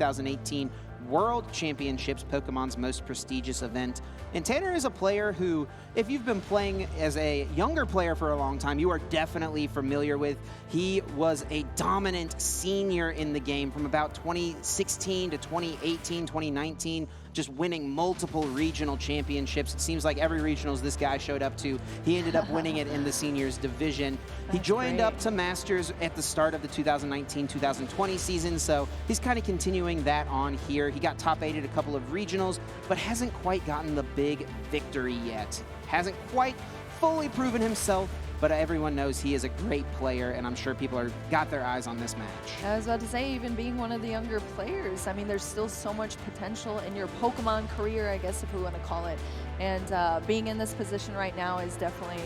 2018 World Championships, Pokemon's most prestigious event. And Tanner is a player who, if you've been playing as a younger player for a long time, you are definitely familiar with. He was a dominant senior in the game from about 2016 to 2018, 2019, just winning multiple regional championships. It seems like every regionals this guy showed up to, he ended up winning it in the seniors division. He joined up to Masters at the start of the 2019-2020 season, so he's kind of continuing that on here. He got top 8 at a couple of regionals, but hasn't quite gotten the big victory yet. Hasn't quite fully proven himself, but everyone knows he is a great player, and I'm sure people are got their eyes on this match. I was about to say, even being one of the younger players, I mean, there's still so much potential in your Pokemon career, I guess, if we want to call it. And being in this position right now is definitely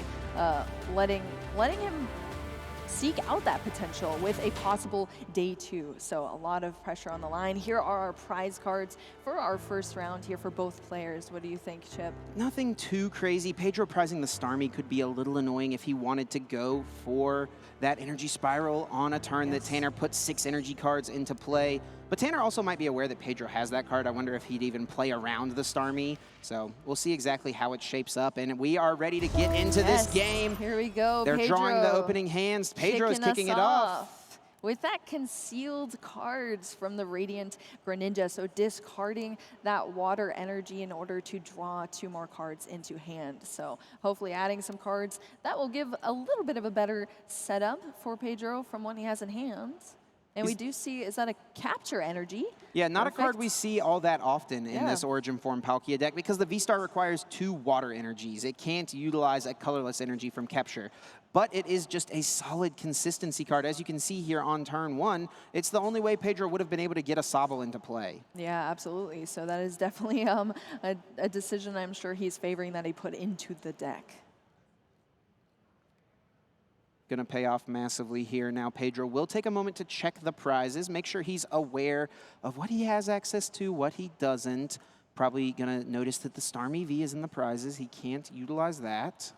letting him seek out that potential with a possible day 2. So a lot of pressure on the line. Here are our prize cards for our first round here for both players. What do you think, Chip? Nothing too crazy. Pedro prizing the Starmie could be a little annoying if he wanted to go for that energy spiral on a turn that Tanner puts 6 energy cards into play. But Tanner also might be aware that Pedro has that card. I wonder if he'd even play around the Starmie. So we'll see exactly how it shapes up. And we are ready to get into this game. Here we go, They're Pedro drawing the opening hands. Pedro is kicking it off. With that concealed cards from the Radiant Greninja, so discarding that water energy in order to draw 2 more cards into hand. So hopefully adding some cards, that will give a little bit of a better setup for Pedro from what he has in hand. And we do see, is that a capture energy? Yeah, not a card we see all that often in this Origin Form Palkia deck because the V-Star requires 2 water energies. It can't utilize a colorless energy from capture. But it is just a solid consistency card. As you can see here on turn 1, it's the only way Pedro would have been able to get a Sobble into play. Yeah, absolutely. So that is definitely a decision I'm sure he's favoring that he put into the deck. Going to pay off massively here. Now Pedro will take a moment to check the prizes, make sure he's aware of what he has access to, what he doesn't. Probably going to notice that the Starmie V is in the prizes. He can't utilize that.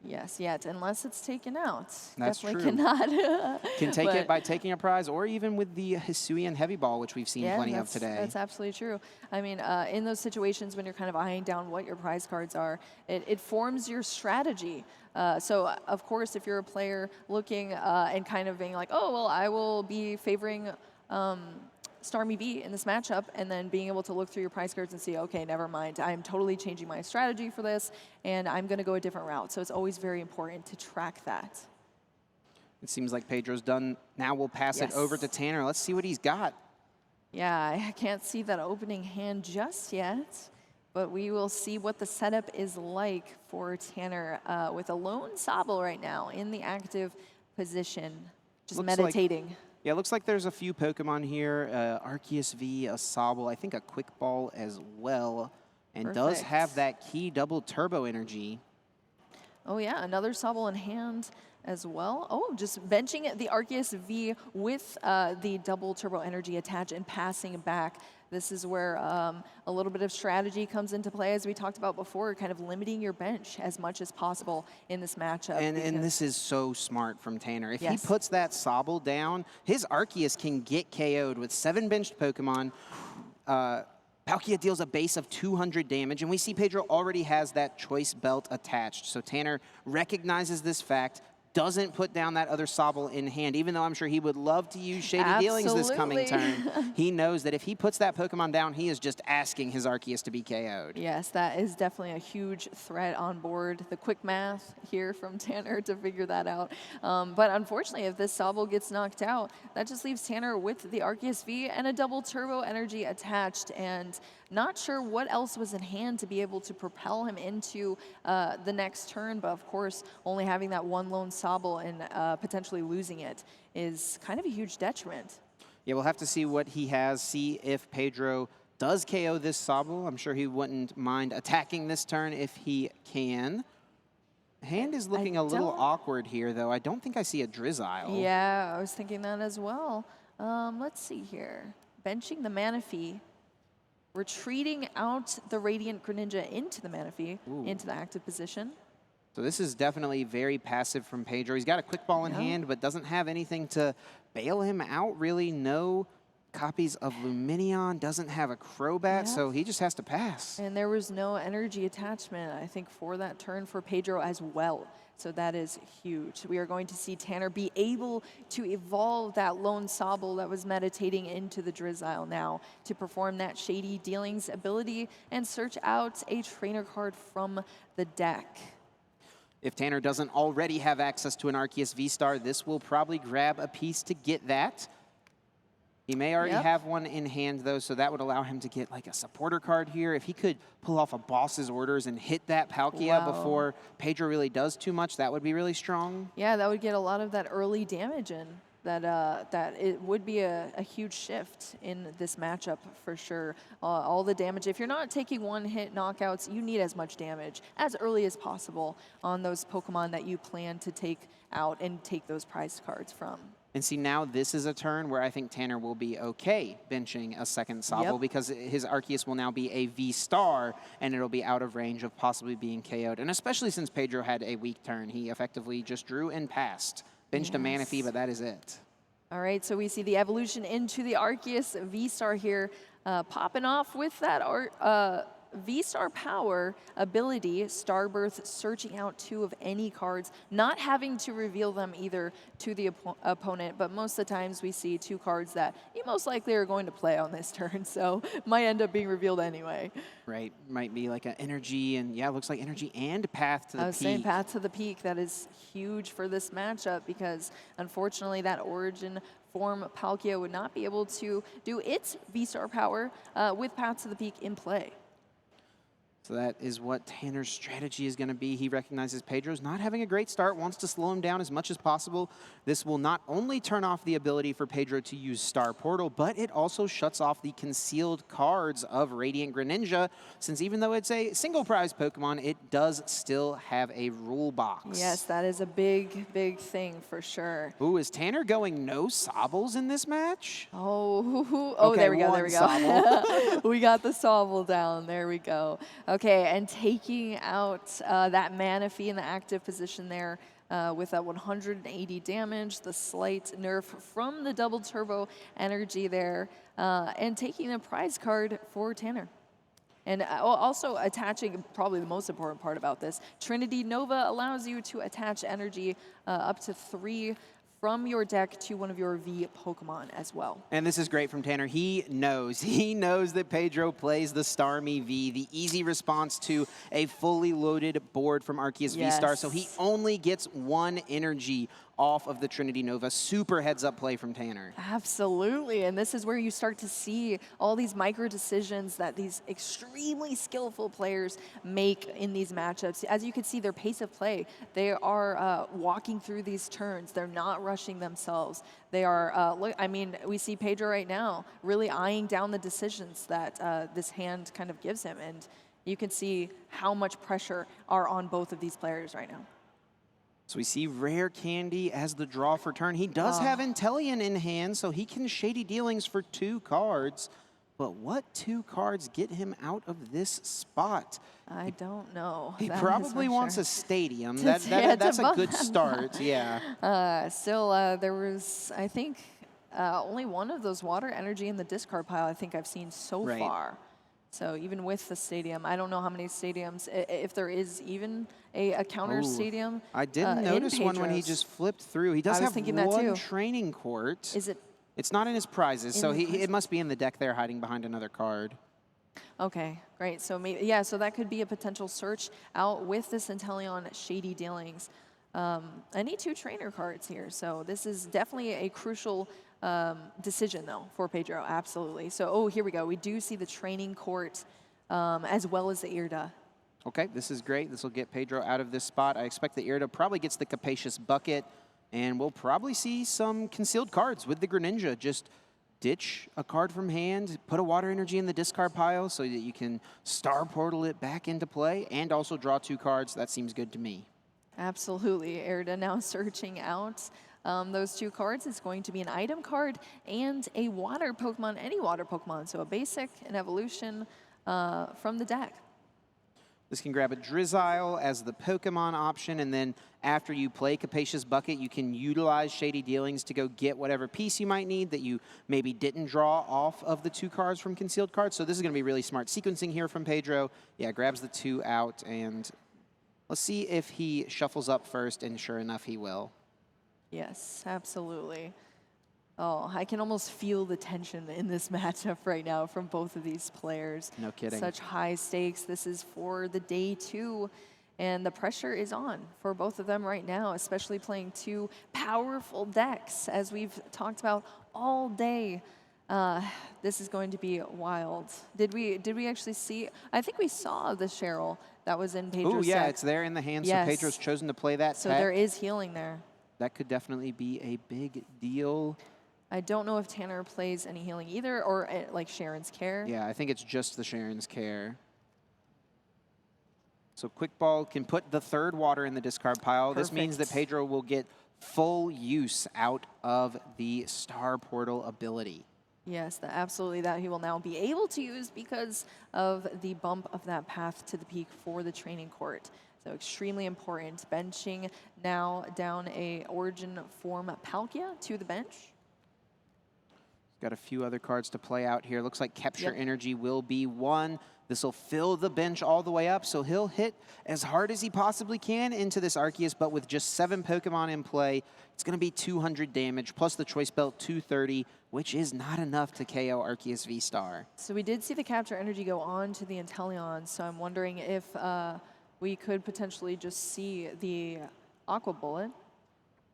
Yes, yet, unless it's taken out. That's Definitely true. Cannot. Can take it by taking a prize, or even with the Hisuian Heavy Ball, which we've seen plenty of today. That's absolutely true. I mean, in those situations when you're kind of eyeing down what your prize cards are, it forms your strategy. So, of course, if you're a player looking and kind of being like, oh, well, I will be favoring Starmie V in this matchup, and then being able to look through your prize cards and see, okay, never mind, I'm totally changing my strategy for this, and I'm going to go a different route. So it's always very important to track that. It seems like Pedro's done. Now we'll pass it over to Tanner. Let's see what he's got. Yeah, I can't see that opening hand just yet, but we will see what the setup is like for Tanner with a lone Sobble right now in the active position, just meditating. Yeah, it looks like there's a few Pokemon here. Arceus V, a Sobble, I think a Quick Ball as well. And does have that key double turbo energy. Oh yeah, another Sobble in hand as well. Oh, just benching the Arceus V with the double turbo energy attached and passing it back. This is where a little bit of strategy comes into play, as we talked about before, kind of limiting your bench as much as possible in this matchup. And this is so smart from Tanner. If he puts that Sobble down, his Arceus can get KO'd with 7 benched Pokemon. Palkia deals a base of 200 damage, and we see Pedro already has that Choice Belt attached. So Tanner recognizes this fact, doesn't put down that other Sobble in hand, even though I'm sure he would love to use Shady Dealings this coming turn. He knows that if he puts that Pokemon down, he is just asking his Arceus to be KO'd. Yes, that is definitely a huge threat on board. The quick math here from Tanner to figure that out. But unfortunately, if this Sobble gets knocked out, that just leaves Tanner with the Arceus V and a double turbo energy attached, and not sure what else was in hand to be able to propel him into the next turn, but of course, only having that one lone Sobble and potentially losing it is kind of a huge detriment. Yeah, we'll have to see what he has, see if Pedro does KO this Sobble. I'm sure he wouldn't mind attacking this turn if he can. Hand is looking a little awkward here, though. I don't think I see a Drizzile. Yeah, I was thinking that as well. Let's see here. Benching the Manaphy. Retreating out the Radiant Greninja into the Manaphy, into the active position. So this is definitely very passive from Pedro. He's got a Quick Ball in hand, but doesn't have anything to bail him out, really. No copies of Luminion, doesn't have a Crobat, so he just has to pass. And there was no energy attachment, I think, for that turn for Pedro as well. So that is huge. We are going to see Tanner be able to evolve that lone Sobble that was meditating into the Drizzile now to perform that Shady Dealings ability and search out a trainer card from the deck. If Tanner doesn't already have access to an Arceus V-Star, this will probably grab a piece to get that. He may already have one in hand, though, so that would allow him to get like a supporter card here. If he could pull off a Boss's Orders and hit that Palkia before Pedro really does too much, that would be really strong. Yeah, that would get a lot of that early damage in. That it would be a huge shift in this matchup for sure. All the damage, if you're not taking one-hit knockouts, you need as much damage as early as possible on those Pokemon that you plan to take out and take those prize cards from. And see, now this is a turn where I think Tanner will be okay benching a second Sobble because his Arceus will now be a V-Star, and it'll be out of range of possibly being KO'd. And especially since Pedro had a weak turn, he effectively just drew and passed. Benched a Manaphy, but that is it. All right, so we see the evolution into the Arceus V-Star here, popping off with that V-Star power ability, Starbirth, searching out 2 of any cards, not having to reveal them either to the opponent, but most of the times we see 2 cards that you most likely are going to play on this turn, so might end up being revealed anyway. Right, might be like an Energy, and yeah, it looks like Energy and Path to the Peak. I was saying Path to the Peak, that is huge for this matchup because unfortunately that Origin form Palkia would not be able to do its V-Star power with Path to the Peak in play. So that is what Tanner's strategy is going to be. He recognizes Pedro's not having a great start, wants to slow him down as much as possible. This will not only turn off the ability for Pedro to use Star Portal, but it also shuts off the concealed cards of Radiant Greninja, since even though it's a single prize Pokemon, it does still have a rule box. Yes, that is a big, big thing for sure. Ooh, is Tanner going no Sobbles in this match? Oh, okay, there we go, there we go. We got the Sobble down, there we go. Okay, and taking out that Manaphy in the active position there with that 180 damage, the slight nerf from the double turbo energy there, and taking the prize card for Tanner. And also attaching, probably the most important part about this, Trinity Nova allows you to attach energy up to 3 from your deck to one of your V Pokemon as well. And this is great from Tanner. He knows that Pedro plays the Starmie V, the easy response to a fully loaded board from Arceus V-Star. So he only gets 1 energy off of the Trinity Nova. Super heads-up play from Tanner. Absolutely, and this is where you start to see all these micro decisions that these extremely skillful players make in these matchups. As you can see, their pace of play, they are walking through these turns. They're not rushing themselves. They are, look, I mean, we see Pedro right now really eyeing down the decisions that this hand kind of gives him, and you can see how much pressure are on both of these players right now. So we see Rare Candy as the draw for turn. He does have Inteleon in hand, so he can Shady Dealings for 2 cards. But what 2 cards get him out of this spot? I don't know. He probably wants a Stadium. That's a good start, yeah. Still, there was, I think, only one of those water energy in the discard pile I think I've seen so far. So even with the Stadium, I don't know how many Stadiums, if there is even a counter Stadium. I didn't notice one when he just flipped through. He does have one Training Court. Is it? It's not in his prizes, so it must be in the deck there hiding behind another card. Okay, great. So maybe, yeah, so that could be a potential search out with this Inteleon Shady Dealings. I need 2 trainer cards here, so this is definitely a crucial decision, though, for Pedro, absolutely. So, here we go. We do see the Training Court as well as the Irida. Okay, this is great. This will get Pedro out of this spot. I expect the Irida probably gets the Capacious Bucket, and we'll probably see some concealed cards with the Greninja. Just ditch a card from hand, put a water energy in the discard pile so that you can Star Portal it back into play, and also draw 2 cards. That seems good to me. Absolutely. Irida now searching out those 2 cards. It's going to be an item card and a water Pokemon, any water Pokemon. So a basic, an evolution from the deck. This can grab a Drizzile as the Pokemon option, and then after you play Capacious Bucket, you can utilize Shady Dealings to go get whatever piece you might need that you maybe didn't draw off of the 2 cards from concealed cards. So this is going to be really smart sequencing here from Pedro. Yeah, grabs the 2 out, and let's see if he shuffles up first, and sure enough, he will. Yes, absolutely. Oh, I can almost feel the tension in this matchup right now from both of these players. No kidding. Such high stakes. This is for the day 2, and the pressure is on for both of them right now, especially playing 2 powerful decks, as we've talked about all day. This is going to be wild. Did we actually see? I think we saw the Cheryl that was in Pedro's Oh, yeah, deck. it's there in the hand, Yes. so Pedro's chosen to play that So tech. there is healing there. That could definitely be a big deal. I don't know if Tanner plays any healing either, or like Sharon's Care. Yeah, I think it's just the Sharon's Care. So Quick Ball can put the 3rd water in the discard pile. Perfect. This means that Pedro will get full use out of the Star Portal ability. Yes, absolutely that he will now be able to use because of the bump of that path to the peak for the training court. So extremely important. Benching now down a Origin form Palkia to the bench. Got a few other cards to play out here. Looks like Capture Yep. Energy will be one. This will fill the bench all the way up, so he'll hit as hard as he possibly can into this Arceus, but with just 7 Pokemon in play, it's going to be 200 damage, plus the Choice Belt 230, which is not enough to KO Arceus V-Star. So we did see the Capture Energy go on to the Inteleon, so I'm wondering if we could potentially just see the Aqua Bullet.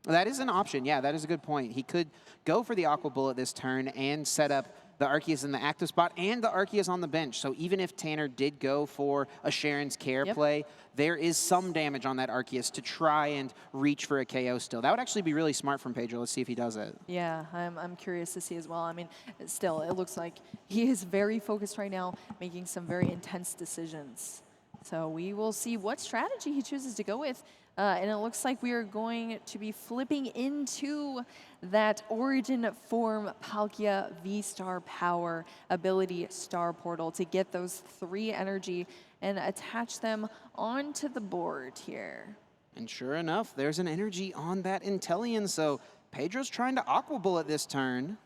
That is an option. Yeah, that is a good point. He could go for the Aqua Bullet this turn and set up the Arceus in the active spot and the Arceus on the bench. So even if Tanner did go for a Sharon's Care play, there is some damage on that Arceus to try and reach for a KO still. That would actually be really smart from Pedro. Let's see if he does it. Yeah, I'm curious to see as well. I mean, still, it looks like he is very focused right now, making some very intense decisions. So we will see what strategy he chooses to go with. And it looks like we are going to be flipping into that Origin form Palkia V-Star Power ability Star Portal to get those 3 energy and attach them onto the board here. And sure enough, there's an energy on that Inteleon, so Pedro's trying to Aqua Bullet this turn.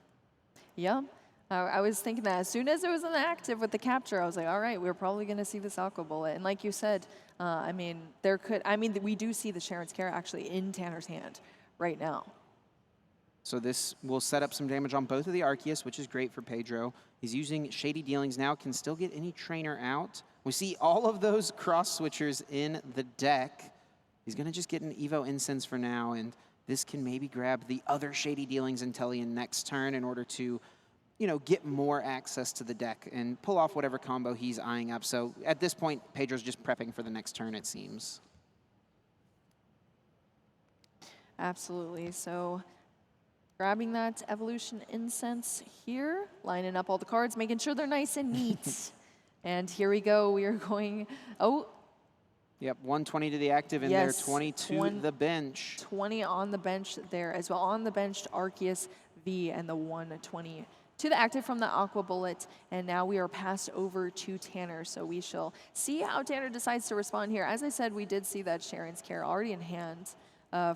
Yeah. I was thinking that as soon as it was inactive with the capture, I was like, all right, we're probably going to see this Aqua Bullet. And like you said, I mean, we do see the Sharon's Care actually in Tanner's hand right now. So this will set up some damage on both of the Arceus, which is great for Pedro. He's using Shady Dealings now, can still get any trainer out. We see all of those cross switchers in the deck. He's going to just get an Evo Incense for now, and this can maybe grab the other Shady Dealings Inteleon next turn in order to, you know, get more access to the deck and pull off whatever combo he's eyeing up. So at this point, Pedro's just prepping for the next turn, it seems. Absolutely. So grabbing that Evolution Incense here, lining up all the cards, making sure they're nice and neat. And here we go. We are going, Yep, 120 to the active, and yes, there 20 to the bench. 20 on the bench there as well. On the bench, Arceus V and the 120 to the active from the Aqua Bullet. And now we are passed over to Tanner. So we shall see how Tanner decides to respond here. As I said, we did see that Sharon's Care already in hand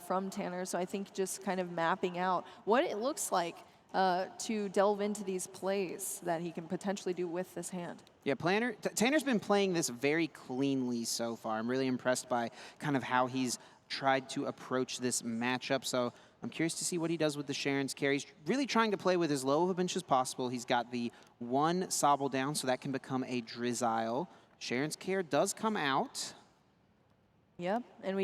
from Tanner. So I think just kind of mapping out what it looks like to delve into these plays that he can potentially do with this hand. Yeah, Tanner's been playing this very cleanly so far. I'm really impressed by kind of how he's tried to approach this matchup. So I'm curious to see what he does with the Sharon's Care. He's really trying to play with as low of a bench as possible. He's got the 1 Sobble down, so that can become a Drizzile. Sharon's Care does come out. Yep, and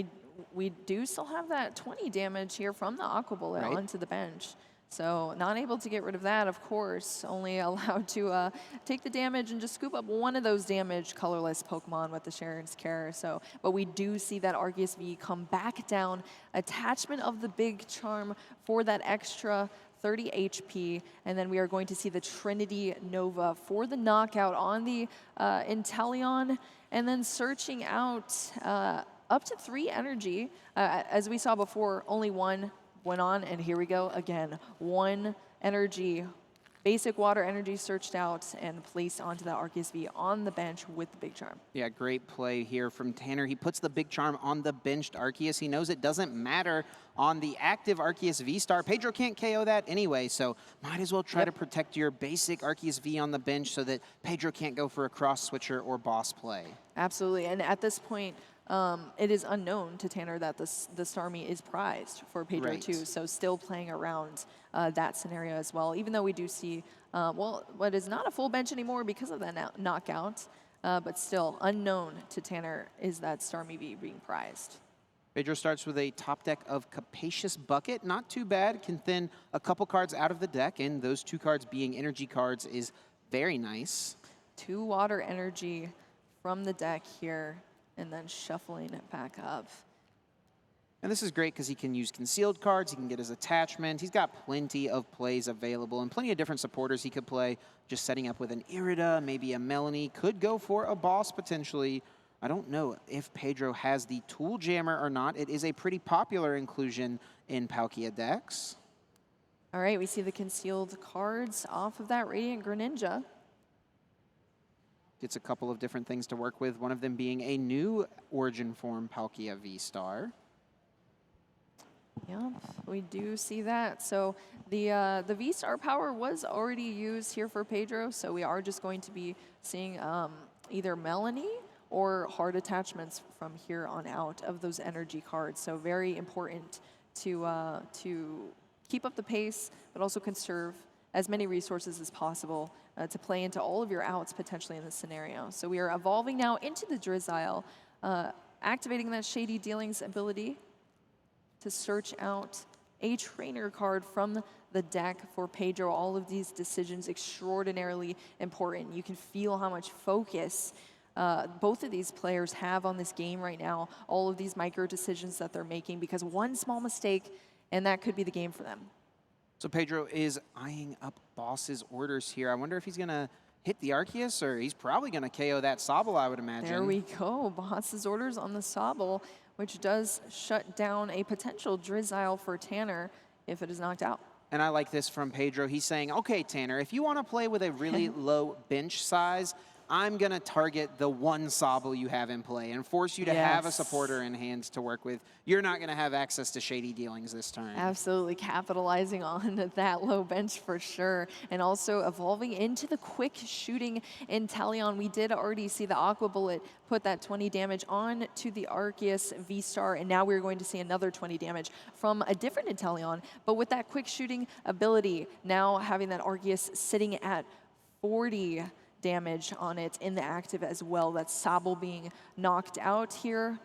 we do still have that 20 damage here from the Aqua Bullet Right. onto the bench. So not able to get rid of that, of course, only allowed to take the damage and just scoop up one of those damaged colorless Pokemon with the Sharon's Care. So, but we do see that Arceus V come back down, attachment of the Big Charm for that extra 30 HP, and then we are going to see the Trinity Nova for the knockout on the Inteleon, and then searching out up to 3 energy. As we saw before, only 1 went on, and here we go again. 1 energy basic water energy searched out and placed onto the Arceus V on the bench with the big charm. Yeah, great play here from Tanner. He puts the big charm on the benched Arceus. He knows it doesn't matter on the active Arceus V-Star. Pedro can't KO that anyway, so might as well try to protect your basic Arceus V on the bench so that Pedro can't go for a cross switcher or boss play. Absolutely, and at this point, it is unknown to Tanner that the Starmie is prized for Pedro too, so still playing around that scenario as well, even though we do see, well, what is not a full bench anymore because of that knockout, but still unknown to Tanner is that Starmie V being prized. Pedro starts with a top deck of Capacious Bucket. Not too bad, can thin a couple cards out of the deck, and those 2 cards being energy cards is very nice. 2 water energy from the deck here, and then shuffling it back up. And this is great because he can use concealed cards, he can get his attachment, he's got plenty of plays available and plenty of different supporters he could play. Just setting up with an Irida, maybe a Melanie, could go for a boss potentially. I don't know if Pedro has the Tool Jammer or not. It is a pretty popular inclusion in Palkia decks. All right, we see the concealed cards off of that Radiant Greninja. Gets a couple of different things to work with, one of them being a new Origin form Palkia V-Star. Yep, we do see that. So the V-Star power was already used here for Pedro, so we are just going to be seeing either Melanie or hard attachments from here on out of those energy cards. So very important to keep up the pace, but also conserve as many resources as possible to play into all of your outs potentially in this scenario. So we are evolving now into the Drizzile, activating that Shady Dealings ability to search out a trainer card from the deck for Pedro. All of these decisions extraordinarily important. You can feel how much focus both of these players have on this game right now, all of these micro decisions that they're making, because one small mistake and that could be the game for them. So Pedro is eyeing up boss's orders here. I wonder if he's gonna hit the Arceus, or he's probably gonna KO that Sobble, I would imagine. There we go, boss's orders on the Sobble, which does shut down a potential Drizzile for Tanner if it is knocked out. And I like this from Pedro. He's saying, okay, Tanner, if you want to play with a really low bench size, I'm going to target the one Sobble you have in play and force you to have a supporter in hand to work with. You're not going to have access to Shady Dealings this turn. Absolutely capitalizing on that low bench for sure. And also evolving into the quick shooting Inteleon. We did already see the Aqua Bullet put that 20 damage on to the Arceus V-Star, and now we're going to see another 20 damage from a different Inteleon. But with that quick shooting ability, now having that Arceus sitting at 40 damage on it in the active as well. That Sobble being knocked out here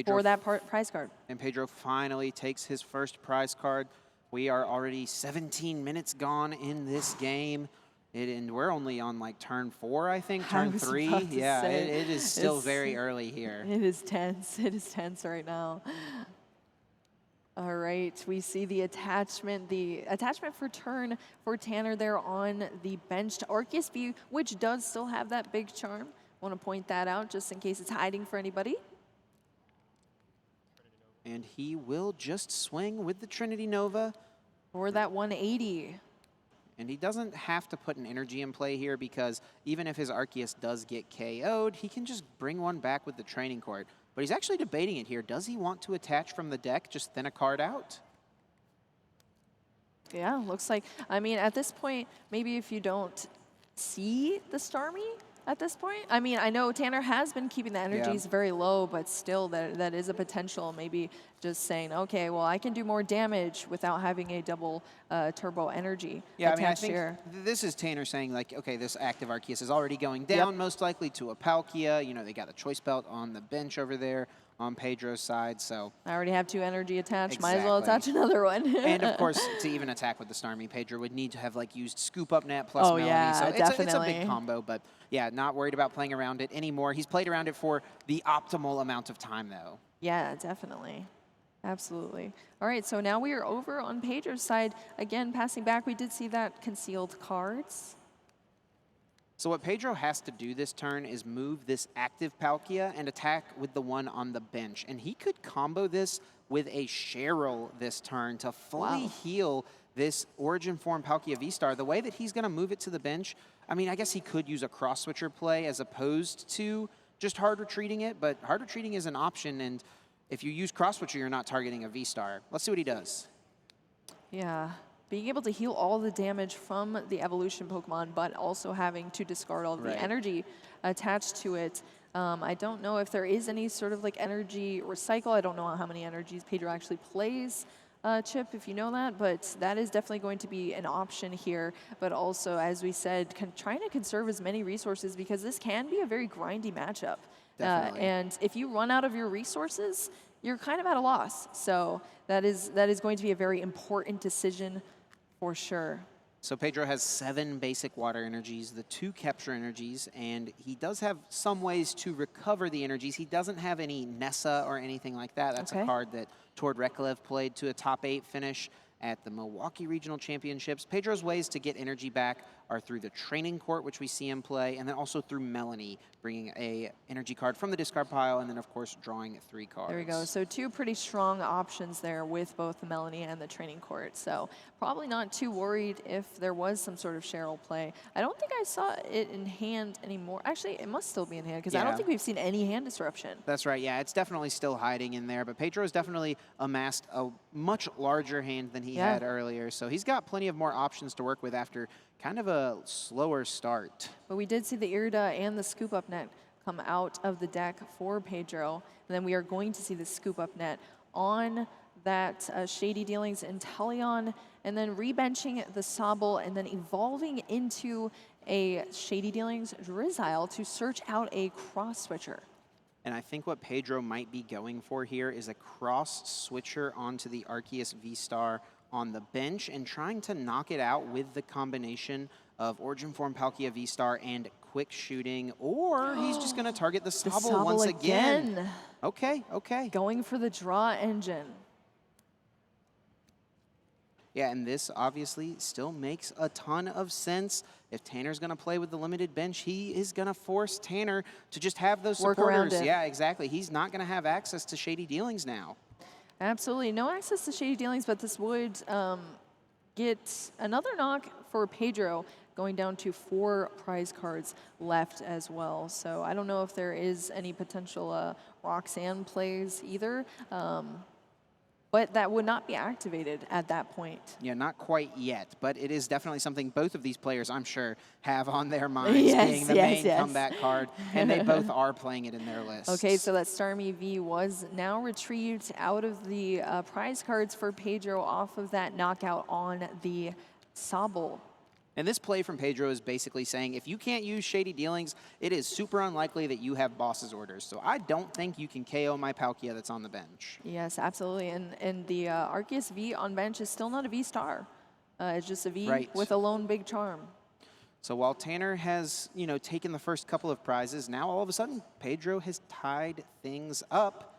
for that prize card. And Pedro finally takes his first prize card. We are already 17 minutes gone in this game. And we're only on like turn 4, I think, turn 3. Yeah, it is still very early here. It is tense. It is tense right now. All right, we see the attachment for turn for Tanner there on the benched Arceus V, which does still have that big charm. Want to point that out just in case it's hiding for anybody. And he will just swing with the Trinity Nova. For that 180. And he doesn't have to put an energy in play here, because even if his Arceus does get KO'd, he can just bring one back with the training court. But he's actually debating it here. Does he want to attach from the deck, just thin a card out? Yeah, looks like, I mean, at this point, maybe if you don't see the Starmie at this point. I mean, I know Tanner has been keeping the energies very low, but still that is a potential. Maybe just saying, okay, well, I can do more damage without having a double turbo energy attached here. This is Tanner saying, like, okay, this active Arceus is already going down, most likely to a Palkia. You know, they got the choice belt on the bench over there on Pedro's side, so. I already have 2 energy attached. Might as well attach another one. And of course, to even attack with the Starmie, Pedro would need to have like used Scoop Up Net plus Melanie. Yeah, so definitely. It's a big combo, but yeah, not worried about playing around it anymore. He's played around it for the optimal amount of time, though. Yeah, definitely. Absolutely. All right, so now we are over on Pedro's side. Again, passing back, we did see that concealed cards. So what Pedro has to do this turn is move this active Palkia and attack with the one on the bench. And he could combo this with a Cheryl this turn to fully heal this Origin form Palkia V-Star, the way that he's going to move it to the bench, I mean, I guess he could use a cross-switcher play as opposed to just hard retreating it, but hard retreating is an option, and if you use cross-switcher, you're not targeting a V-Star. Let's see what he does. Yeah, being able to heal all the damage from the evolution Pokemon, but also having to discard all the energy attached to it. I don't know if there is any sort of like energy recycle. I don't know how many energies Pedro actually plays, Chip, if you know that, but that is definitely going to be an option here. But also, as we said, trying to conserve as many resources because this can be a very grindy matchup. And if you run out of your resources, you're kind of at a loss. So that is going to be a very important decision for sure. So Pedro has 7 basic water energies, the 2 capture energies, and he does have some ways to recover the energies. He doesn't have any Nessa or anything like that. That's a card that Tord Reklev played to a top 8 finish at the Milwaukee Regional Championships. Pedro's ways to get energy back are through the training court, which we see him play, and then also through Melanie, bringing a energy card from the discard pile, and then of course drawing 3 cards. There we go. So 2 pretty strong options there with both the Melanie and the training court. So probably not too worried if there was some sort of Cheryl play. I don't think I saw it in hand anymore. Actually, it must still be in hand because I don't think we've seen any hand disruption. That's right. Yeah, it's definitely still hiding in there, but Pedro has definitely amassed a much larger hand than he had earlier. So he's got plenty of more options to work with after kind of a slower start. But we did see the Irida and the Scoop Up Net come out of the deck for Pedro. And then we are going to see the Scoop Up Net on that Shady Dealings Inteleon, and then rebenching the Sobble, and then evolving into a Shady Dealings Drizzile to search out a cross switcher. And I think what Pedro might be going for here is a cross switcher onto the Arceus V-Star on the bench and trying to knock it out with the combination of Origin Form Palkia V-Star and quick shooting, or he's just going to target the Sobble once again. Okay. Going for the draw engine. Yeah, and this obviously still makes a ton of sense. If Tanner's going to play with the limited bench, he is going to force Tanner to just have those supporters. Yeah, exactly. He's not going to have access to Shady Dealings now. Absolutely. No access to Shady Dealings, but this would get another knock for Pedro, going down to 4 prize cards left as well. So I don't know if there is any potential Roxanne plays either. But that would not be activated at that point. Yeah, not quite yet, but it is definitely something both of these players, I'm sure, have on their minds, being the main comeback card, and they both are playing it in their lists. Okay, so that Starmie V was now retrieved out of the prize cards for Pedro off of that knockout on the Sobble. And this play from Pedro is basically saying, if you can't use Shady Dealings, it is super unlikely that you have boss's orders. So I don't think you can KO my Palkia that's on the bench. Yes, absolutely. And the Arceus V on bench is still not a V-Star. It's just a V with a lone big charm. So while Tanner has, taken the first couple of prizes, now all of a sudden Pedro has tied things up.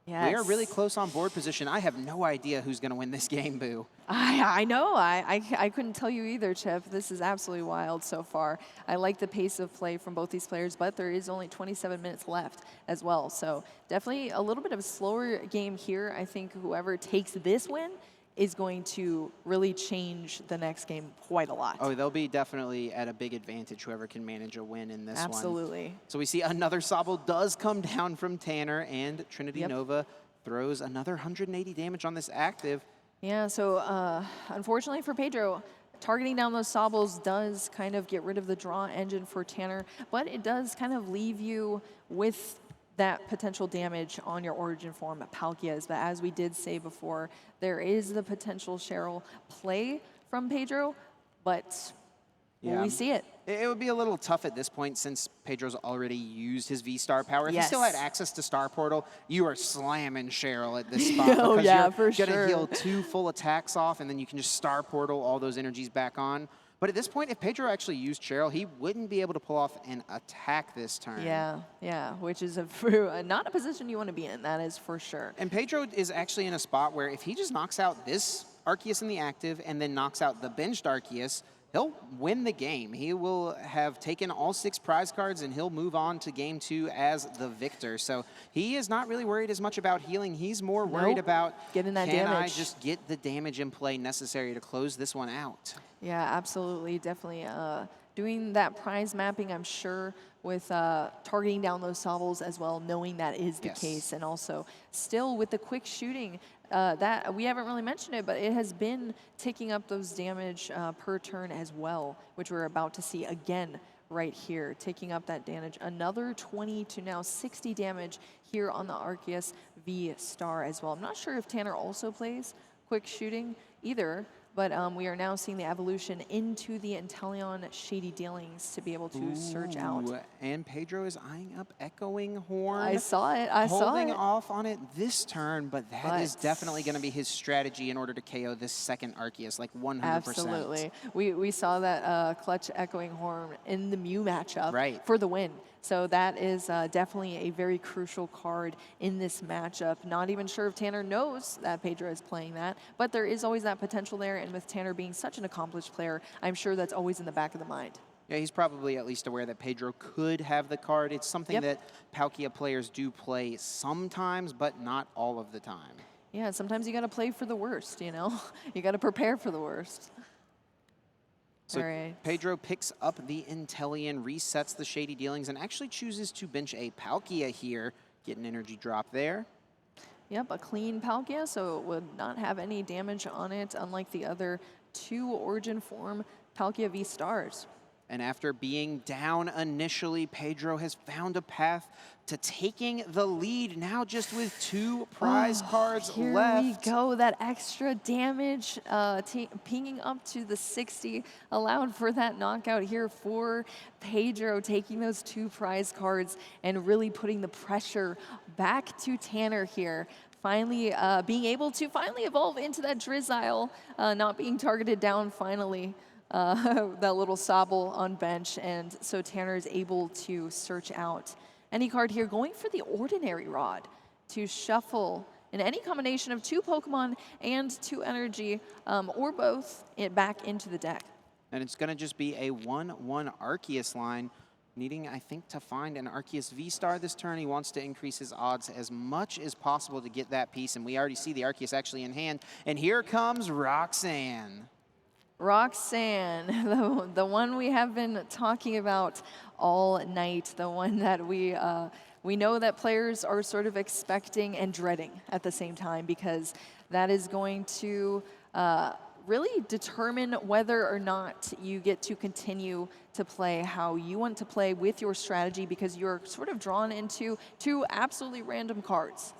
Yes. We are really close on board position. I have no idea who's going to win this game, Boo. I know. I couldn't tell you either, Chip. This is absolutely wild so far. I like the pace of play from both these players, but there is only 27 minutes left as well. So definitely a little bit of a slower game here. I think whoever takes this win is going to really change the next game quite a lot. Oh, they'll be definitely at a big advantage, whoever can manage a win in this one. Absolutely. So we see another Sobble does come down from Tanner, and Trinity Nova throws another 180 damage on this active. Yeah, so unfortunately for Pedro, targeting down those Sobbles does kind of get rid of the draw engine for Tanner, but it does kind of leave you with that potential damage on your Origin form Palkias. But as we did say before, there is the potential Cheryl play from Pedro, but will we see it? It would be a little tough at this point since Pedro's already used his V-Star power. If he still had access to Star Portal, you are slamming Cheryl at this spot. Oh, because yeah, you're for sure. going to heal 2 full attacks off, and then you can just Star Portal all those energies back on. But at this point, if Pedro actually used Cheryl, he wouldn't be able to pull off an attack this turn. Yeah, which is not a position you want to be in, that is for sure. And Pedro is actually in a spot where if he just knocks out this Arceus in the active and then knocks out the benched Arceus, he'll win the game. He will have taken all 6 prize cards, and he'll move on to game 2 as the victor. So he is not really worried as much about healing. He's more worried about getting that can damage. I just get the damage in play necessary to close this one out. Yeah, absolutely, definitely. Doing that prize mapping, I'm sure, with targeting down those Sobbles as well, knowing that is the case. And also, still with the quick shooting, that we haven't really mentioned it, but it has been ticking up those damage per turn as well, which we're about to see again right here, taking up that damage. Another 20 to now 60 damage here on the Arceus V Star as well. I'm not sure if Tanner also plays quick shooting either, but we are now seeing the evolution into the Inteleon Shady Dealings to be able to search out. And Pedro is eyeing up Echoing Horn. I saw it. I saw it. Holding off on it this turn, but that is definitely going to be his strategy in order to KO this second Arceus, like 100%. Absolutely. We saw that clutch Echoing Horn in the Mew matchup for the win. So that is definitely a very crucial card in this matchup. Not even sure if Tanner knows that Pedro is playing that, but there is always that potential there. And with Tanner being such an accomplished player, I'm sure that's always in the back of the mind. Yeah, he's probably at least aware that Pedro could have the card. It's something that Palkia players do play sometimes, but not all of the time. Yeah, sometimes you got to play for the worst, you know? You got to prepare for the worst. So Pedro picks up the Inteleon, resets the Shady Dealings, and actually chooses to bench a Palkia here. Get an energy drop there. Yep, a clean Palkia, so it would not have any damage on it, unlike the other 2 Origin Form Palkia V Stars. And after being down initially, Pedro has found a path to taking the lead, now just with 2 prize cards left. Here we go, that extra damage, pinging up to the 60, allowed for that knockout here for Pedro, taking those 2 prize cards and really putting the pressure back to Tanner here. Finally, being able to evolve into that Drizzile, not being targeted down finally. That little Sobble on bench, and so Tanner is able to search out any card here, going for the Ordinary Rod to shuffle in any combination of 2 Pokemon and 2 energy, or both, back into the deck. And it's going to just be a 1-1 Arceus line, needing, I think, to find an Arceus V-Star this turn. He wants to increase his odds as much as possible to get that piece, and we already see the Arceus actually in hand. And here comes Roxanne. Roxanne, the one we have been talking about all night, the one that we know that players are sort of expecting and dreading at the same time, because that is going to really determine whether or not you get to continue to play how you want to play with your strategy, because you're sort of drawn into 2 absolutely random cards.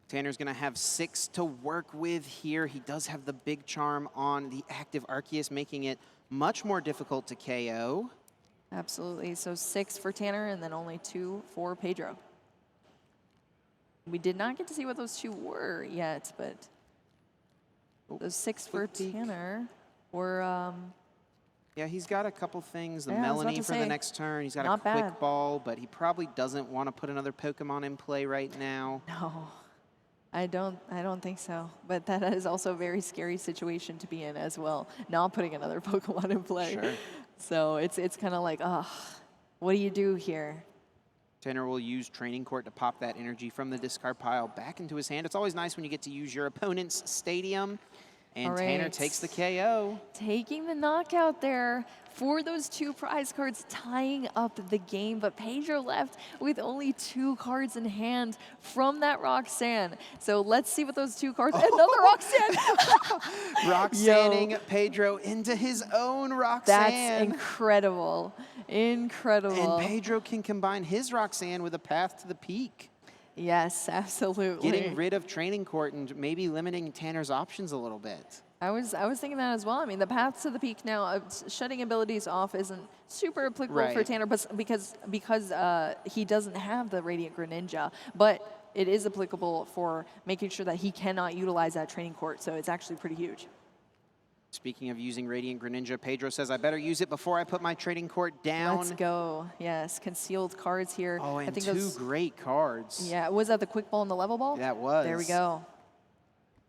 Tanner's going to have 6 to work with here. He does have the Big Charm on the active Arceus, making it much more difficult to KO. Absolutely. So 6 for Tanner, and then only 2 for Pedro. We did not get to see what those 2 were yet, but those 6 for Tanner were... Yeah, he's got a couple things. The Melanie for the next turn. He's got a Quick Ball, but he probably doesn't want to put another Pokemon in play right now. No. I don't think so. But that is also a very scary situation to be in as well, not putting another Pokemon in play. Sure. So it's kind of like, what do you do here? Tanner will use Training Court to pop that energy from the discard pile back into his hand. It's always nice when you get to use your opponent's stadium. And Tanner takes the KO. Taking the knockout there for those 2 prize cards, tying up the game. But Pedro left with only 2 cards in hand from that Roxanne. So let's see what those 2 cards... Another Roxanne! Roxanning Pedro into his own Roxanne. That's incredible. Incredible. And Pedro can combine his Roxanne with a path to the peak. Yes, absolutely. Getting rid of Training Court and maybe limiting Tanner's options a little bit. I was thinking that as well. I mean, the path to the peak now, shutting abilities off isn't super applicable for Tanner, but because he doesn't have the Radiant Greninja, but it is applicable for making sure that he cannot utilize that Training Court, so it's actually pretty huge. Speaking of using Radiant Greninja, Pedro says, I better use it before I put my Trading Court down. Let's go. Yes, concealed cards here. Oh, and I think 2 great cards. Yeah, was that the Quick Ball and the Level Ball? That was. There we go.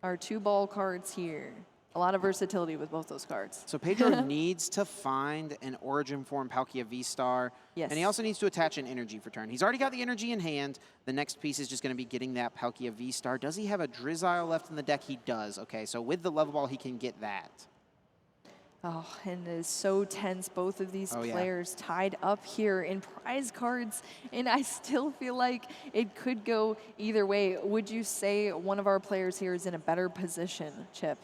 Our 2 ball cards here. A lot of versatility with both those cards. So Pedro needs to find an Origin form Palkia V-Star. Yes. And he also needs to attach an energy for turn. He's already got the energy in hand. The next piece is just going to be getting that Palkia V-Star. Does he have a Drizzile left in the deck? He does. Okay, so with the level ball, he can get that. Oh, and it is so tense. Both of these players tied up here in prize cards, and I still feel like it could go either way. Would you say one of our players here is in a better position, Chip?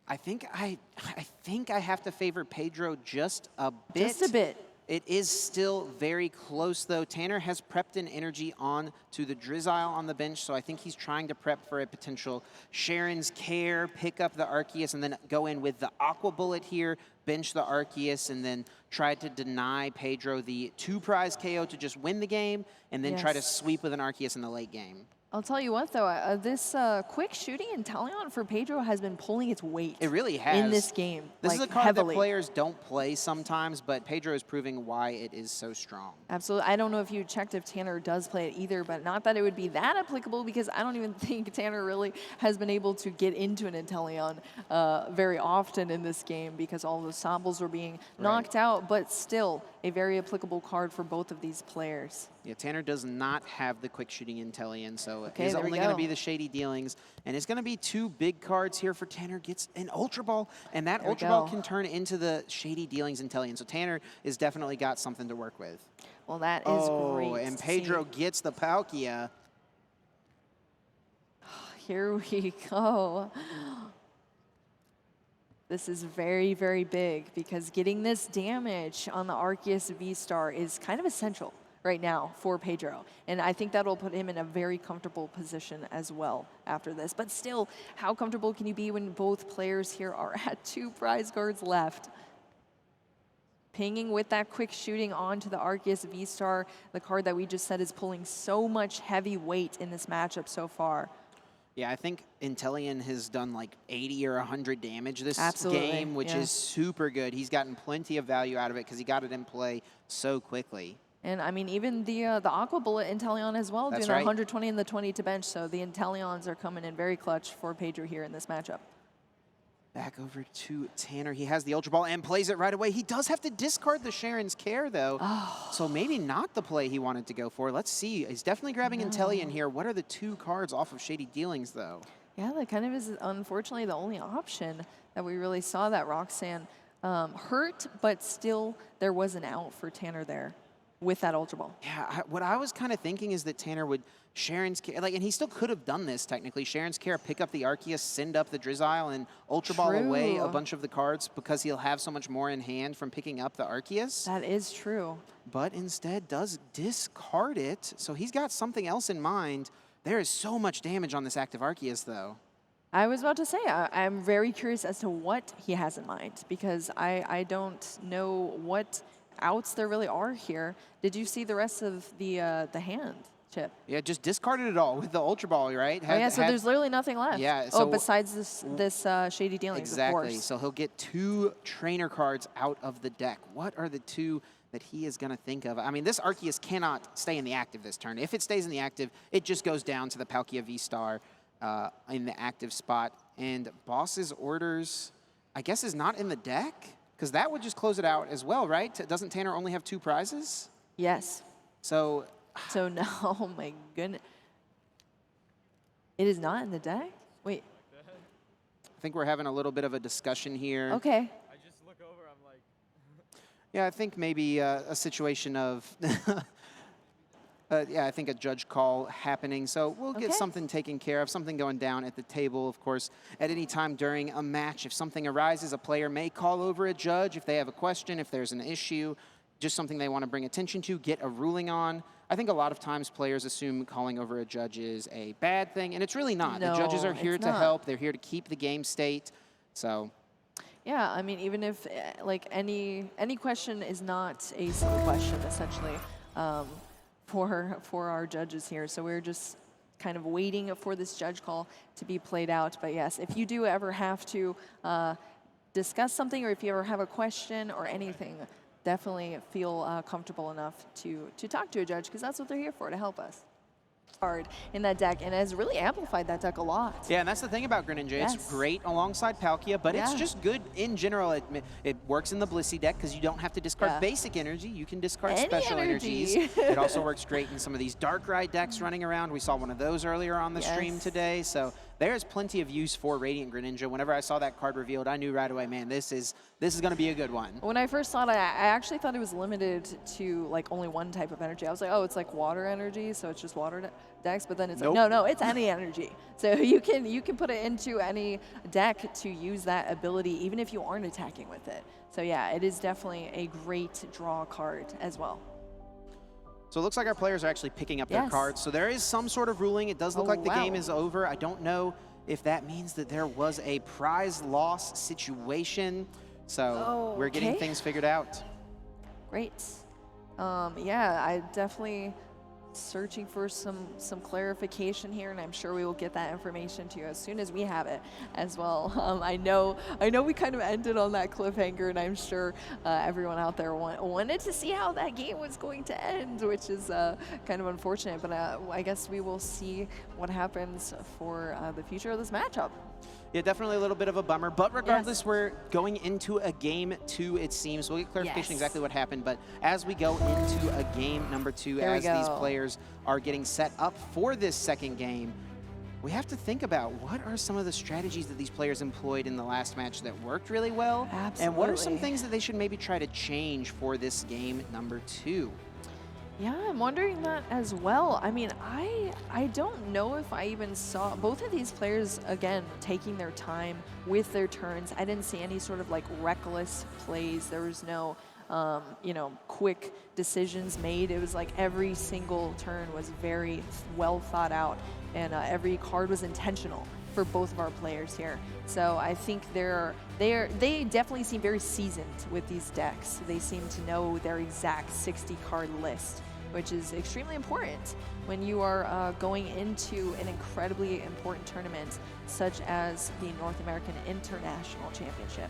I think I have to favor Pedro just a bit. Just a bit. It is still very close, though. Tanner has prepped an energy on to the Drizzile on the bench, so I think he's trying to prep for a potential Sharon's Care, pick up the Arceus, and then go in with the Aqua Bullet here, bench the Arceus, and then try to deny Pedro the 2-prize KO to just win the game, and then try to sweep with an Arceus in the late game. I'll tell you what, though, this quick shooting Inteleon for Pedro has been pulling its weight. It really has. In this game, This like, is a card heavily. that players don't play sometimes, but Pedro is proving why it is so strong. Absolutely. I don't know if you checked if Tanner does play it either, but not that it would be that applicable, because I don't even think Tanner really has been able to get into an Inteleon very often in this game, because all the Sobbles were being knocked out, but still a very applicable card for both of these players. Yeah, Tanner does not have the quick shooting Inteleon, so Okay, it's there we only going to go. be the Shady Dealings. And it's going to be 2 big cards here for Tanner. Gets an Ultra Ball, and that There we Ultra Ball go. can turn into the Shady Dealings Inteleon. So Tanner has definitely got something to work with. Well, that is great. And to Pedro see. gets the Palkia. Here we go. This is very, very big, because getting this damage on the Arceus V-Star is kind of essential right now for Pedro. And I think that'll put him in a very comfortable position as well after this. But still, how comfortable can you be when both players here are at 2 prize cards left? Pinging with that quick shooting onto the Arceus V-Star, the card that we just said is pulling so much heavy weight in this matchup so far. Yeah, I think Inteleon has done like 80 or 100 damage this Absolutely, game, which is super good. He's gotten plenty of value out of it because he got it in play so quickly. And I mean, even the Aqua Bullet Inteleon as well, That's doing right. the 120 and the 20 to bench. So the Inteleons are coming in very clutch for Pedro here in this matchup. Back over to Tanner. He has the Ultra Ball and plays it right away. He does have to discard the Sharon's Care, though. So maybe not the play he wanted to go for. Let's see. He's definitely grabbing Inteleon here. What are the 2 cards off of Shady Dealings, though? Yeah, that kind of is unfortunately the only option that we really saw that Roxanne hurt, but still there was an out for Tanner there with that Ultra Ball. Yeah, what I was kind of thinking is that Tanner would Sharon's Care, like, and he still could have done this technically. Sharon's Care, pick up the Arceus, send up the Drizzile, and Ultra Ball away a True. bunch of the cards because he'll have so much more in hand from picking up the Arceus. That is true. But instead does discard it, so he's got something else in mind. There is so much damage on this active Arceus, though. I was about to say, I'm very curious as to what he has in mind, because I don't know what outs there really are here. Did you see the rest of the hand, Chip? Yeah, just discarded it all with the Ultra Ball, right? Oh, yeah, so there's literally nothing left. Yeah, oh, so besides this Shady Dealings, exactly. of course. So he'll get 2 trainer cards out of the deck. What are the 2 that he is going to think of? I mean, this Arceus cannot stay in the active this turn. If it stays in the active, it just goes down to the Palkia V-Star in the active spot. And Boss's Orders, I guess, is not in the deck, because that would just close it out as well, right? Doesn't Tanner only have 2 prizes? Yes. So no, oh my goodness. It is not in the deck? Wait. I think we're having a little bit of a discussion here. Okay. I just look over, I'm like... Yeah, I think maybe a situation of, yeah, I think a judge call happening. So we'll get something taken care of, something going down at the table. Of course, at any time during a match, if something arises, a player may call over a judge if they have a question, if there's an issue, just something they want to bring attention to, get a ruling on. I think a lot of times players assume calling over a judge is a bad thing, and it's really not. No, the judges are here it's to not. help. They're here to keep the game state. So Yeah, I mean, even if like any question is not a silly question, essentially, for our judges here. So we're just kind of waiting for this judge call to be played out. But yes, if you do ever have to discuss something, or if you ever have a question or anything, definitely feel comfortable enough to talk to a judge, because that's what they're here for, to help us. card in that deck and has really amplified that deck a lot. Yeah, and that's the thing about Greninja. Yes. It's great alongside Palkia, but it's Yeah. just good in general. It works in the Blissey deck because you don't have to discard Yeah. basic energy. You can discard Any special energy. energies. It also works great in some of these Darkrai decks running around. We saw one of those earlier on the stream Yes. today. So there's plenty of use for Radiant Greninja. Whenever I saw that card revealed, I knew right away, man, this is going to be a good one. When I first saw it, I actually thought it was limited to like only one type of energy. I was like, oh, it's like water energy, so it's just water decks. But then it's Nope. like, no, it's any energy. So you can put it into any deck to use that ability, even if you aren't attacking with it. So yeah, it is definitely a great draw card as well. So it looks like our players are actually picking up their Yes. cards. So there is some sort of ruling. It does look Oh, like the game wow. is over. I don't know if that means that there was a prize loss situation. So we're getting Okay. things figured out. Great. Yeah, I definitely searching for some clarification here, and I'm sure we will get that information to you as soon as we have it as well. I know we kind of ended on that cliffhanger, and I'm sure everyone out there wanted to see how that game was going to end, which is kind of unfortunate. But I guess we will see what happens for the future of this matchup. Yeah, definitely a little bit of a bummer. But regardless, Yes. we're going into a game 2, it seems. We'll get clarification Yes. exactly what happened. But as we go into a game number 2, There we as these go. players are getting set up for this second game, we have to think about what are some of the strategies that these players employed in the last match that worked really well? And what are some Absolutely. things that they should maybe try to change for this game number 2? Yeah, I'm wondering that as well. I mean, I don't know if I even saw both of these players, again, taking their time with their turns. I didn't see any sort of like reckless plays. There was no, quick decisions made. It was like every single turn was very well thought out, and every card was intentional for both of our players here. So I think they definitely seem very seasoned with these decks. They seem to know their exact 60 card list, which is extremely important when you are going into an incredibly important tournament such as the North American International Championship.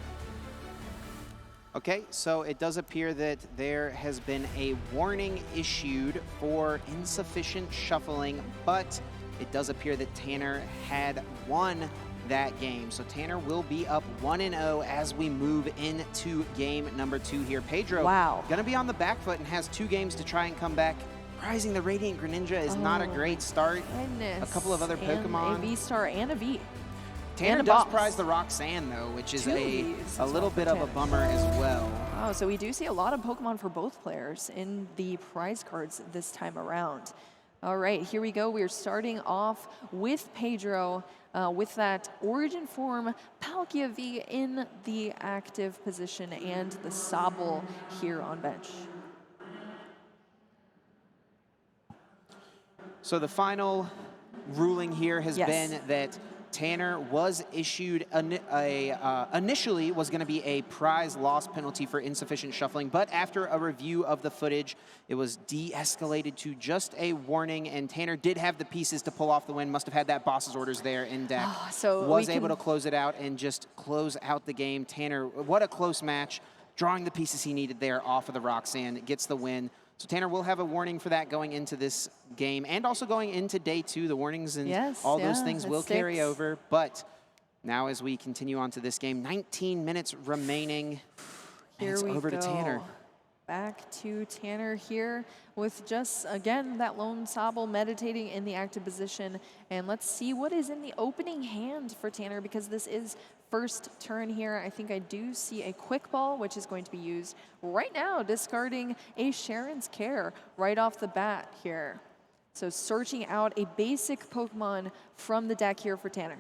Okay, so it does appear that there has been a warning issued for insufficient shuffling, but it does appear that Tanner had won that game. So Tanner will be up 1-0 as we move into game number 2 here. Pedro, Wow. gonna be on the back foot and has 2 games to try and come back. Prizing the Radiant Greninja is not a great start. Goodness. A couple of other And Pokemon. a V-Star and a V. Tanner and a does boss. prize the Roxanne though, which is Two of a these as little well bit for of a Tanner. bummer as well. Wow, so we do see a lot of Pokemon for both players in the prize cards this time around. All right, here we go. We're starting off with Pedro with that Origin Form Palkia V in the active position and the Sobble here on bench. So the final ruling here has Yes. been that Tanner was issued initially was going to be a prize loss penalty for insufficient shuffling, but after a review of the footage, it was de-escalated to just a warning, and Tanner did have the pieces to pull off the win, must have had that boss's orders there in deck. So was we able can- to close it out and just close out the game. Tanner, what a close match, drawing the pieces he needed there off of the Roxanne, gets the win. So Tanner will have a warning for that going into this game and also going into day 2. The warnings and Yes, all those yeah, things it will carry sticks. over. But now as we continue on to this game, 19 minutes remaining. And Here it's we over go. to Tanner. Back to Tanner here with just, again, that lone Sobble meditating in the active position. And let's see what is in the opening hand for Tanner, because this is first turn here. I think I do see a quick ball, which is going to be used right now, discarding a Sharon's Care right off the bat here. So searching out a basic Pokemon from the deck here for Tanner.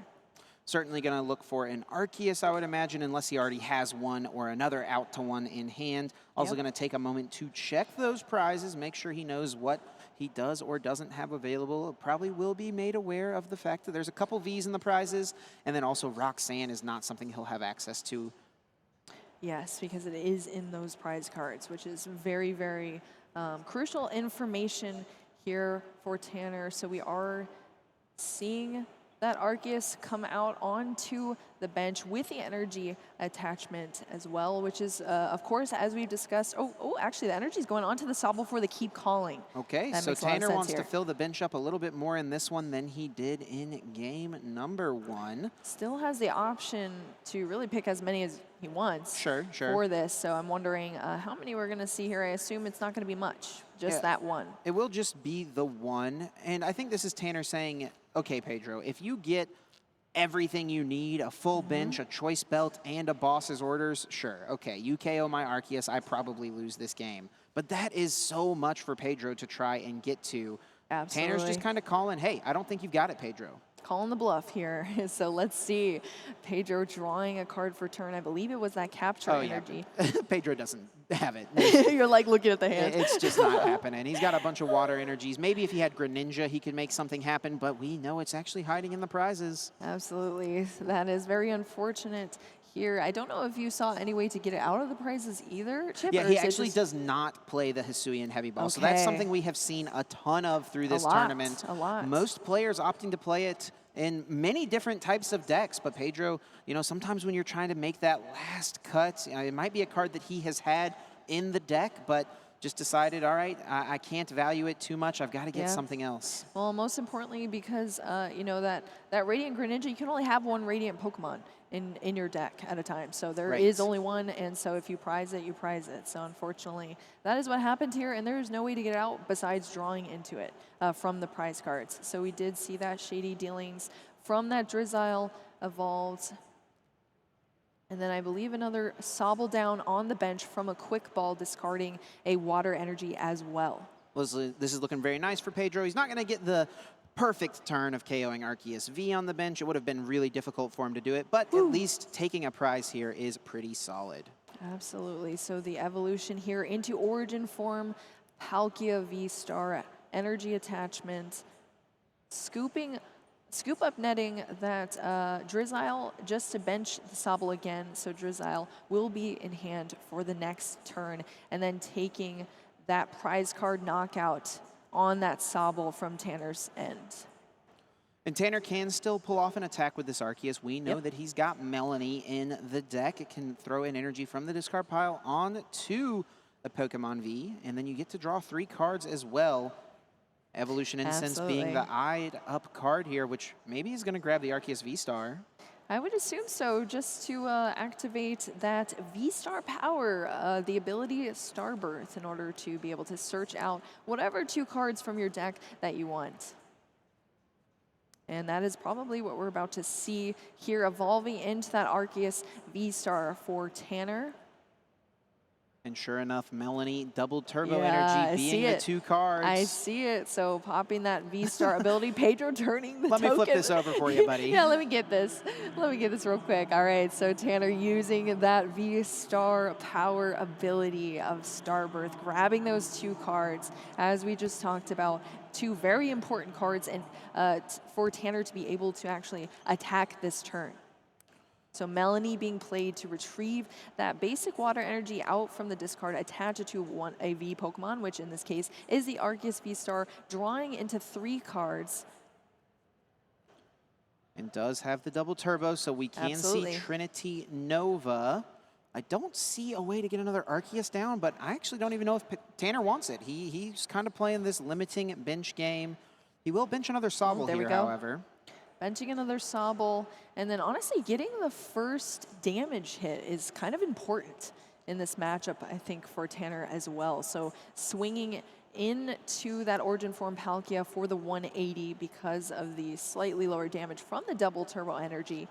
Certainly going to look for an Arceus, I would imagine, unless he already has one or another out to one in hand. Also Yep. going to take a moment to check those prizes, make sure he knows what he does or doesn't have available. Probably will be made aware of the fact that there's a couple Vs in the prizes, and then also Roxanne is not something he'll have access to. Yes, because it is in those prize cards, which is very, very crucial information here for Tanner. So we are seeing that Arceus come out onto the bench with the energy attachment as well, which is, of course, as we've discussed. Actually, the energy is going onto the Sobble for the Keep Calling. Okay, That so makes a lot of Tanner sense wants here. to fill the bench up a little bit more in this one than he did in game number 1. Still has the option to really pick as many as he wants Sure. for this. So I'm wondering how many we're going to see here. I assume it's not going to be much, just that one. It will just be the one. And I think this is Tanner saying, okay, Pedro, if you get everything you need, a full bench, a choice belt, and a boss's orders, sure, okay, you KO my Arceus, I probably lose this game. But that is so much for Pedro to try and get to. Absolutely. Tanner's just kind of calling, hey, I don't think you've got it, Pedro. Calling the bluff here. So let's see. Pedro drawing a card for turn. I believe it was that capture energy. Yeah. Pedro doesn't have it. You're like looking at the hand. It's just not happening. He's got a bunch of water energies. Maybe if he had Greninja, he could make something happen, but we know it's actually hiding in the prizes. Absolutely. That is very unfortunate here. I don't know if you saw any way to get it out of the prizes either, Chip? Yeah, or he is it actually just does not play the Hisuian Heavy Ball, so that's Okay. something we have seen a ton of through this lot, tournament. a lot. Most players opting to play it in many different types of decks, but Pedro, you know, sometimes when you're trying to make that last cut, you know, it might be a card that he has had in the deck, but just decided, all right, I can't value it too much. I've got to get Yeah. something else. Well, most importantly, because you know that Radiant Greninja, you can only have one Radiant Pokemon in your deck at a time. So there is Right. only one, and so if you prize it, you prize it. So unfortunately, that is what happened here, and there is no way to get out besides drawing into it from the prize cards. So we did see that Shady Dealings from that Drizzile evolved. And then I believe another Sobble down on the bench from a Quick Ball, discarding a Water Energy as well. This is looking very nice for Pedro. He's not going to get the perfect turn of KOing Arceus V on the bench. It would have been really difficult for him to do it, but at least taking a prize here is pretty solid. Absolutely. So the evolution here into Origin form, Palkia V-Star, energy attachment, scoop up netting that Drizzile just to bench the Sobble again. So Drizzile will be in hand for the next turn, and then taking that prize card knockout on that Sobble from Tanner's end. And Tanner can still pull off an attack with this Arceus. We know that he's got Melanie in the deck. It can throw an energy from the discard pile on to a Pokemon V, and then you get to draw 3 cards as well. Evolution Incense being the eyed up card here, which maybe is going to grab the Arceus V-Star. I would assume so, just to activate that V-Star power, the ability Starbirth, in order to be able to search out whatever 2 cards from your deck that you want. And that is probably what we're about to see here, evolving into that Arceus V-Star for Tanner. And sure enough, Melanie, double turbo Yeah, energy being the 2 cards. I see it. So popping that V-Star ability, Pedro turning the Let token. me flip this over for you, buddy. Yeah, let me get this. Let me get this real quick. All right, so Tanner using that V-Star power ability of Starbirth, grabbing those 2 cards, as we just talked about, 2 very important cards, and for Tanner to be able to actually attack this turn. So Melanie being played to retrieve that basic water energy out from the discard, attach it to a V Pokemon, which in this case is the Arceus V-Star, drawing into 3 cards. And does have the double turbo, so we can see Trinity Nova. I don't see a way to get another Arceus down, but I actually don't even know if Tanner wants it. He's kind of playing this limiting bench game. He will bench another Sobble here, however. Benching another Sobble, and then honestly getting the first damage hit is kind of important in this matchup, I think, for Tanner as well. So swinging into that Origin form Palkia for the 180 because of the slightly lower damage from the double turbo energy.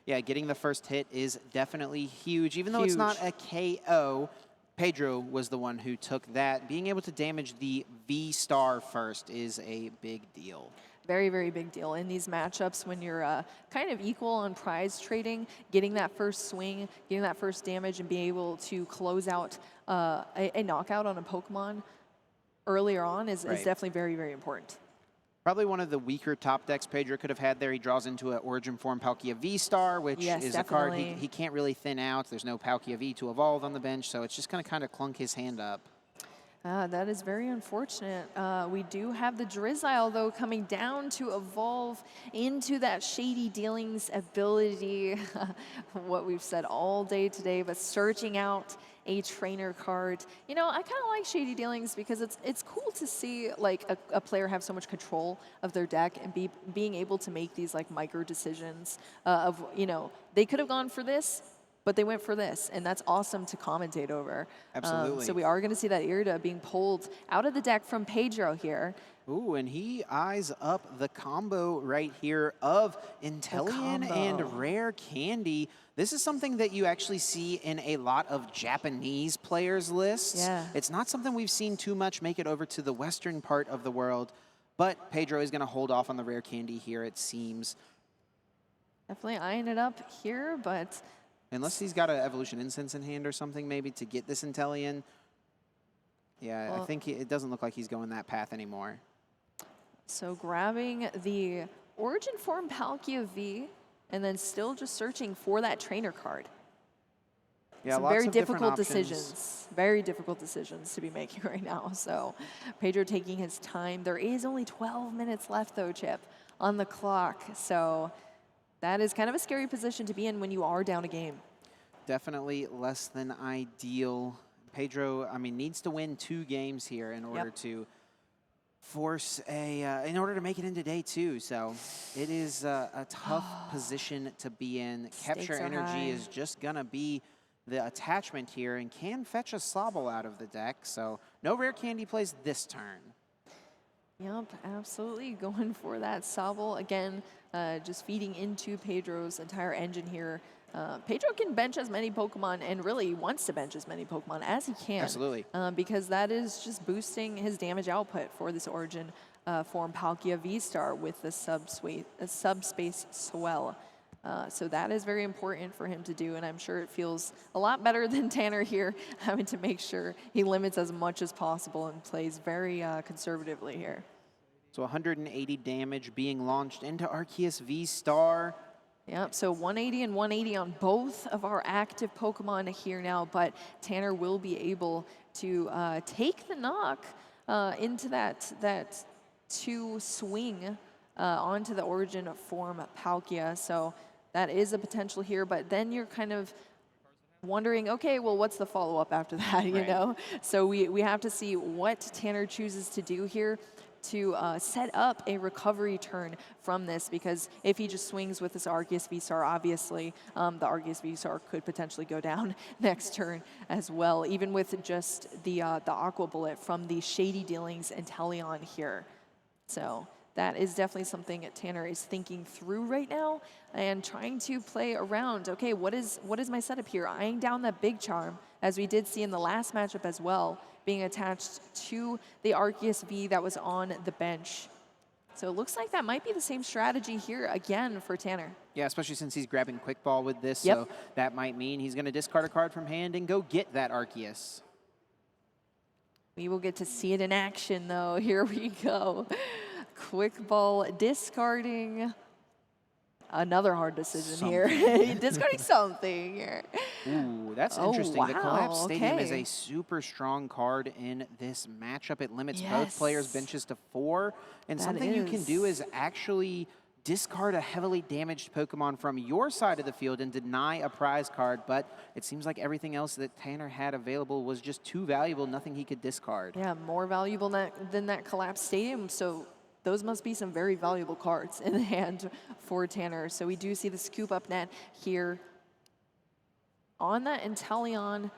Yeah, getting the first hit is definitely huge. Even though it's not a KO, Pedro was the one who took that. Being able to damage the V-Star first is a big deal. Very, very big deal in these matchups when you're kind of equal on prize trading. Getting that first swing, getting that first damage, and being able to close out a knockout on a Pokemon earlier on is definitely very, very important. Probably one of the weaker top decks Pedro could have had there. He draws into an Origin form Palkia V-Star, which is a card he can't really thin out. There's no Palkia V to evolve on the bench, so it's just going to kind of clunk his hand up. That is very unfortunate. We do have the Drizzile, though, coming down to evolve into that Shady Dealings ability. What we've said all day today, but searching out a trainer card. You know, I kind of like Shady Dealings because it's cool to see like a player have so much control of their deck and being able to make these like micro decisions of, you know, they could have gone for this, but they went for this, and that's awesome to commentate over. Absolutely. So we are going to see that Irida being pulled out of the deck from Pedro here. Ooh, and he eyes up the combo right here of Inteleon and Rare Candy. This is something that you actually see in a lot of Japanese players' lists. Yeah. It's not something we've seen too much make it over to the western part of the world, but Pedro is going to hold off on the Rare Candy here, it seems. Definitely eyeing it up here, but... Unless he's got an Evolution Incense in hand or something, maybe, to get this Inteleon. Yeah, well, I think it doesn't look like he's going that path anymore. So grabbing the Origin Form Palkia V, and then still just searching for that trainer card. Yeah, some very difficult decisions. Very difficult decisions to be making right now. So Pedro taking his time. There is only 12 minutes left, though, Chip, on the clock. So... that is kind of a scary position to be in when you are down a game. Definitely less than ideal. Pedro, I mean, needs to win 2 games here in order to force in order to make it into day 2. So it is a tough position to be in. Capture Energy is just gonna be the attachment here and can fetch a Sobble out of the deck. So no Rare Candy plays this turn. Yep, absolutely going for that Sobble. Again, just feeding into Pedro's entire engine here. Pedro can bench as many Pokemon and really wants to bench as many Pokemon as he can. Absolutely. Because that is just boosting his damage output for this Origin form Palkia V-Star with the subspace swell. So that is very important for him to do, and I'm sure it feels a lot better than Tanner here, having to make sure he limits as much as possible and plays very conservatively here. So 180 damage being launched into Arceus V-Star. Yep, so 180 and 180 on both of our active Pokemon here now, but Tanner will be able to take the knock into that 2 swing onto the Origin form Palkia. So that is a potential here, but then you're kind of wondering, okay, well, what's the follow-up after that, you know? So we have to see what Tanner chooses to do here to set up a recovery turn from this, because if he just swings with this Arceus V-Star, obviously the Arceus V-Star could potentially go down next turn as well, even with just the Aqua Bullet from the Shady Dealings Inteleon here. So that is definitely something Tanner is thinking through right now and trying to play around. Okay, what is my setup here? Eyeing down that Big Charm, as we did see in the last matchup as well, being attached to the Arceus V that was on the bench. So it looks like that might be the same strategy here again for Tanner. Yeah, especially since he's grabbing Quick Ball with this, Yep. so that might mean he's going to discard a card from hand and go get that Arceus. We will get to see it in action, though. Here we go. Quick Ball discarding. Another hard decision here. Discarding something here. Ooh, that's interesting. Wow, The Collapse Stadium is okay. a super strong card in this matchup. It limits both players' benches to 4. And That something you can do is. is actually discard a heavily damaged Pokemon from your side of the field and deny a prize card. But it seems like everything else that Tanner had available was just too valuable, nothing he could discard. Yeah, more valuable than that Collapse Stadium. So those must be some very valuable cards in the hand for Tanner. So we do see the Scoop Up Net here on that Inteleon.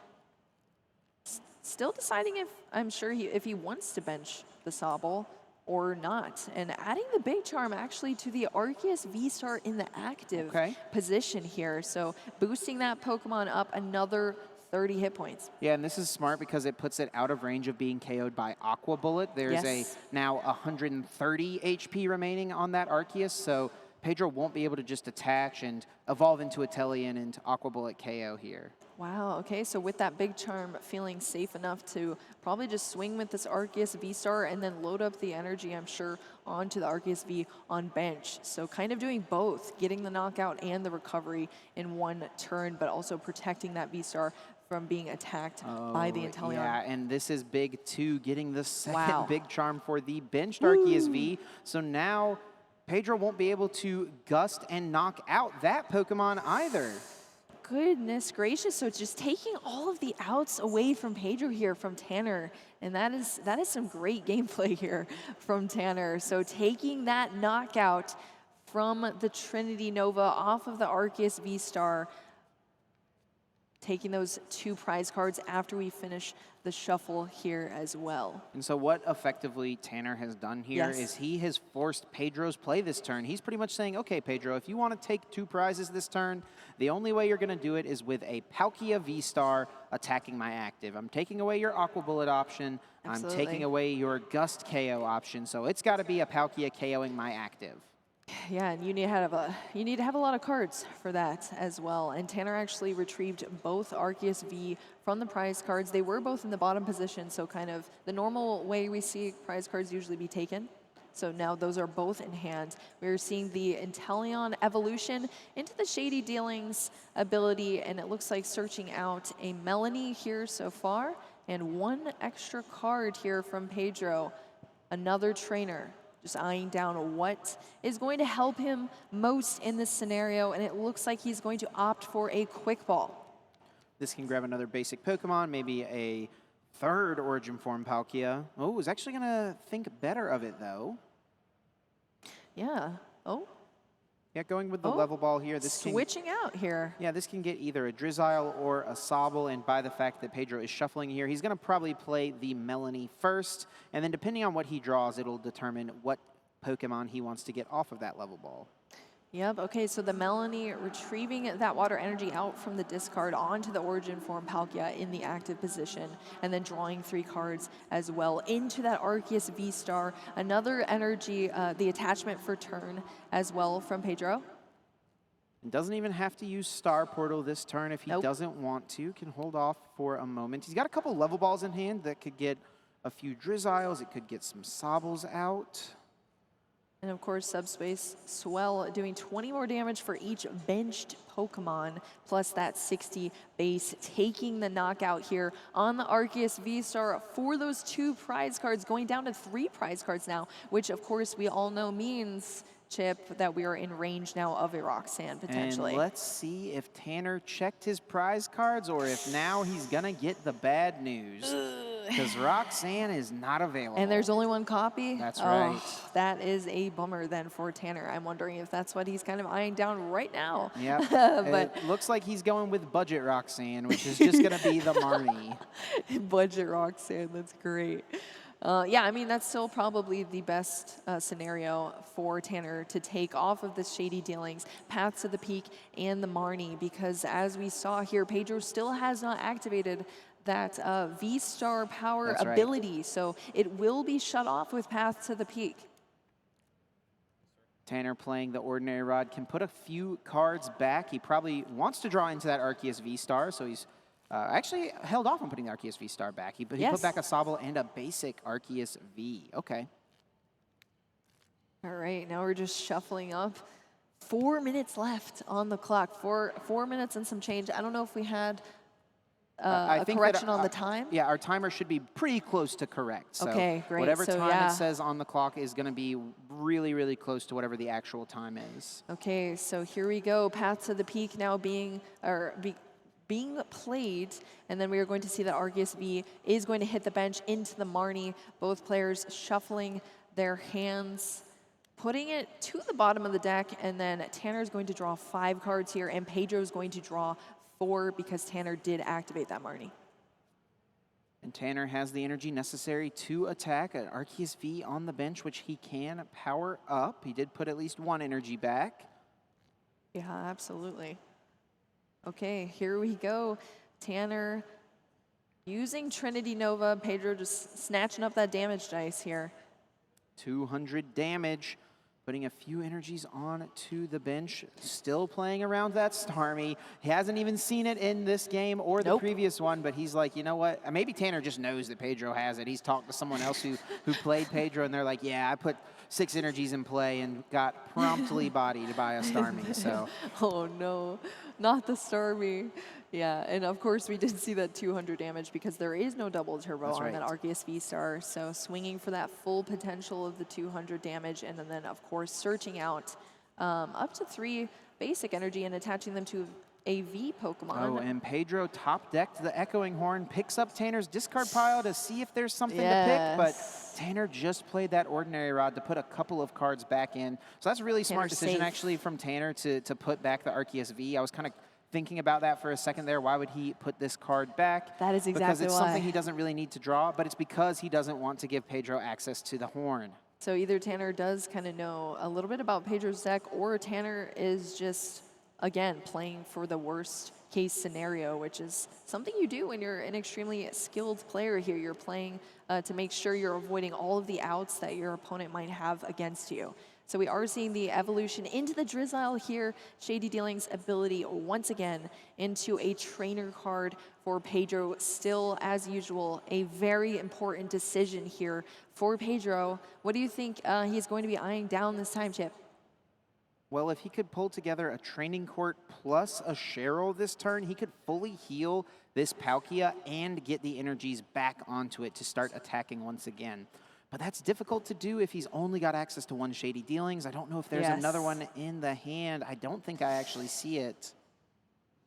Still deciding if, I'm sure, if he wants to bench the Sobble or not. And adding the Big Charm actually to the Arceus V-Star in the active position here. So boosting that Pokemon up another 30 hit points. Yeah, and this is smart because it puts it out of range of being KO'd by Aqua Bullet. There's now 130 HP remaining on that Arceus, so Pedro won't be able to just attach and evolve into a Inteleon and Aqua Bullet KO here. Wow, okay, so with that Big Charm feeling safe enough to probably just swing with this Arceus V-Star and then load up the energy, I'm sure, onto the Arceus V on bench. So kind of doing both, getting the knockout and the recovery in one turn, but also protecting that V-Star from being attacked by the Inteleon. Yeah, and this is big too, getting the second Wow. big charm for the benched Arceus V. So now Pedro won't be able to gust and knock out that Pokemon either. Goodness gracious, so it's just taking all of the outs away from Pedro here from Tanner, and that is some great gameplay here from Tanner. So taking that knockout from the Trinity Nova off of the Arceus V-Star, taking those 2 prize cards after we finish the shuffle here as well. And so what effectively Tanner has done here is he has forced Pedro's play this turn. He's pretty much saying, okay, Pedro, if you want to take 2 prizes this turn, the only way you're going to do it is with a Palkia V-Star attacking my active. I'm taking away your Aqua Bullet option. Absolutely. I'm taking away your Gust KO option. So it's got to be a Palkia KOing my active. Yeah, and you need to have a lot of cards for that as well. And Tanner actually retrieved both Arceus V from the prize cards. They were both in the bottom position, so kind of the normal way we see prize cards usually be taken. So now those are both in hand. We're seeing the Inteleon evolution into the Shady Dealings ability, and it looks like searching out a Melanie here so far, and 1 extra card here from Pedro, another trainer. Just eyeing down what is going to help him most in this scenario, and it looks like he's going to opt for a Quick Ball. This can grab another basic Pokemon, maybe a 3rd Origin Form Palkia. Oh, was actually going to think better of it, though. Yeah. Oh, Yeah, going with the level ball here. This switching out here. Yeah, this can get either a Drizzile or a Sobble, and by the fact that Pedro is shuffling here, he's going to probably play the Melanie first, and then depending on what he draws, it'll determine what Pokemon he wants to get off of that level ball. Yep, okay, so the Melanie retrieving that water energy out from the discard onto the Origin Form Palkia in the active position, and then drawing 3 cards as well into that Arceus V-Star. Another energy, the attachment for turn as well from Pedro. And doesn't even have to use Star Portal this turn if he Nope. doesn't want to. Can hold off for a moment. He's got a couple level balls in hand that could get a few Drizziles. It could get some Sobbles out. And of course, Subspace Swell doing 20 more damage for each benched Pokemon, plus that 60 base, taking the knockout here on the Arceus V-Star for those 2 prize cards, going down to 3 prize cards now, which of course we all know means, Chip, that we are in range now of a Roxanne potentially. And let's see if Tanner checked his prize cards or if now he's gonna get the bad news. Because Roxanne is not available. And there's only 1 copy? That's right. That is a bummer then for Tanner. I'm wondering if that's what he's kind of eyeing down right now. Yeah, but it looks like he's going with Budget Roxanne, which is just gonna be the Marnie. Budget Roxanne, that's great. Yeah, I mean, that's still probably the best scenario for Tanner to take off of the Shady Dealings, Path to the Peak, and the Marnie, because as we saw here, Pedro still has not activated that V-Star power That's right. ability, so it will be shut off with Path to the Peak. Tanner playing the Ordinary Rod can put a few cards back. He probably wants to draw into that Arceus V-Star, so he's actually held off on putting the Arceus V-Star back. He put back a Sobble and a basic Arceus V. Okay. All right, now we're just shuffling up. 4 minutes left on the clock. Four minutes and some change. I don't know if we had I a think correction that, on the time? Yeah, our timer should be pretty close to correct. So okay, great. whatever so, time yeah. it says on the clock is going to be really, really close to whatever the actual time is. Okay, so here we go. Path to the Peak now being played, and then we are going to see that Arceus V is going to hit the bench into the Marnie. Both players shuffling their hands, putting it to the bottom of the deck, and then Tanner is going to draw 5 cards here, and Pedro is going to draw 4 because Tanner did activate that Marnie. And Tanner has the energy necessary to attack an Arceus V on the bench, which he can power up. He did put at least 1 energy back. Yeah, absolutely. Okay, here we go. Tanner using Trinity Nova. Pedro just snatching up that damage dice here. 200 damage, putting a few energies on to the bench. Still playing around that Starmie. He hasn't even seen it in this game or the previous one, but he's like, you know what? Maybe Tanner just knows that Pedro has it. He's talked to someone else who played Pedro, and they're like, yeah, I put 6 energies in play and got promptly bodied by a Starmie. So. Oh, no. Not the Starmie. Yeah, and of course we did see that 200 damage because there is no double turbo That's on right. that Arceus V-Star. So swinging for that full potential of the 200 damage, and then of course searching out up to 3 basic energy and attaching them to a V Pokemon. Oh, and Pedro top decked the Echoing Horn, picks up Tanner's discard pile to see if there's something to pick, but Tanner just played that Ordinary Rod to put a couple of cards back in. So that's a really smart decision actually from Tanner to put back the Arceus V. I was kind of thinking about that for a second there. Why would he put this card back? That is exactly because it's why. something he doesn't really need to draw, but it's because he doesn't want to give Pedro access to the horn. So either Tanner does kind of know a little bit about Pedro's deck, or Tanner is just, again, playing for the worst case scenario, which is something you do when you're an extremely skilled player here. You're playing to make sure you're avoiding all of the outs that your opponent might have against you. So we are seeing the evolution into the Drizzile here. Shady Dealing's ability once again into a trainer card for Pedro. Still, as usual, a very important decision here for Pedro. What do you think he's going to be eyeing down this time, Chip? Well, if he could pull together a Training Court plus a Cheryl this turn, he could fully heal this Palkia and get the energies back onto it to start attacking once again. But that's difficult to do if he's only got access to 1 Shady Dealings. I don't know if there's another one in the hand. I don't think I actually see it.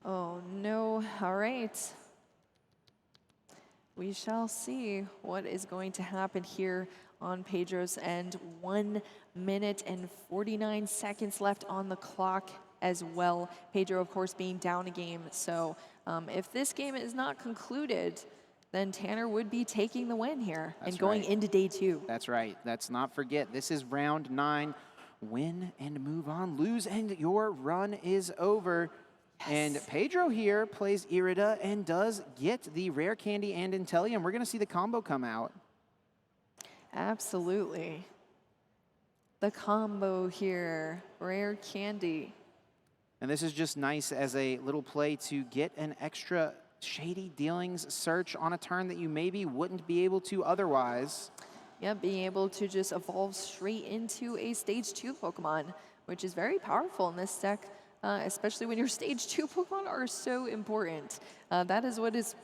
Oh, no. All right. We shall see what is going to happen here on Pedro's end. 1 minute and 49 seconds left on the clock as well. Pedro, of course, being down a game. So if this game is not concluded, then Tanner would be taking the win here and going into day 2. That's right. Let's not forget, this is round 9. Win and move on. Lose and your run is over. Yes. And Pedro here plays Irida and does get the Rare Candy and Inteleon. We're going to see the combo come out. Absolutely. The combo here, Rare Candy. And this is just nice as a little play to get an extra Shady Dealings search on a turn that you maybe wouldn't be able to otherwise. Yeah, being able to just evolve straight into a Stage 2 Pokemon, which is very powerful in this deck, especially when your Stage 2 Pokemon are so important. That is what is,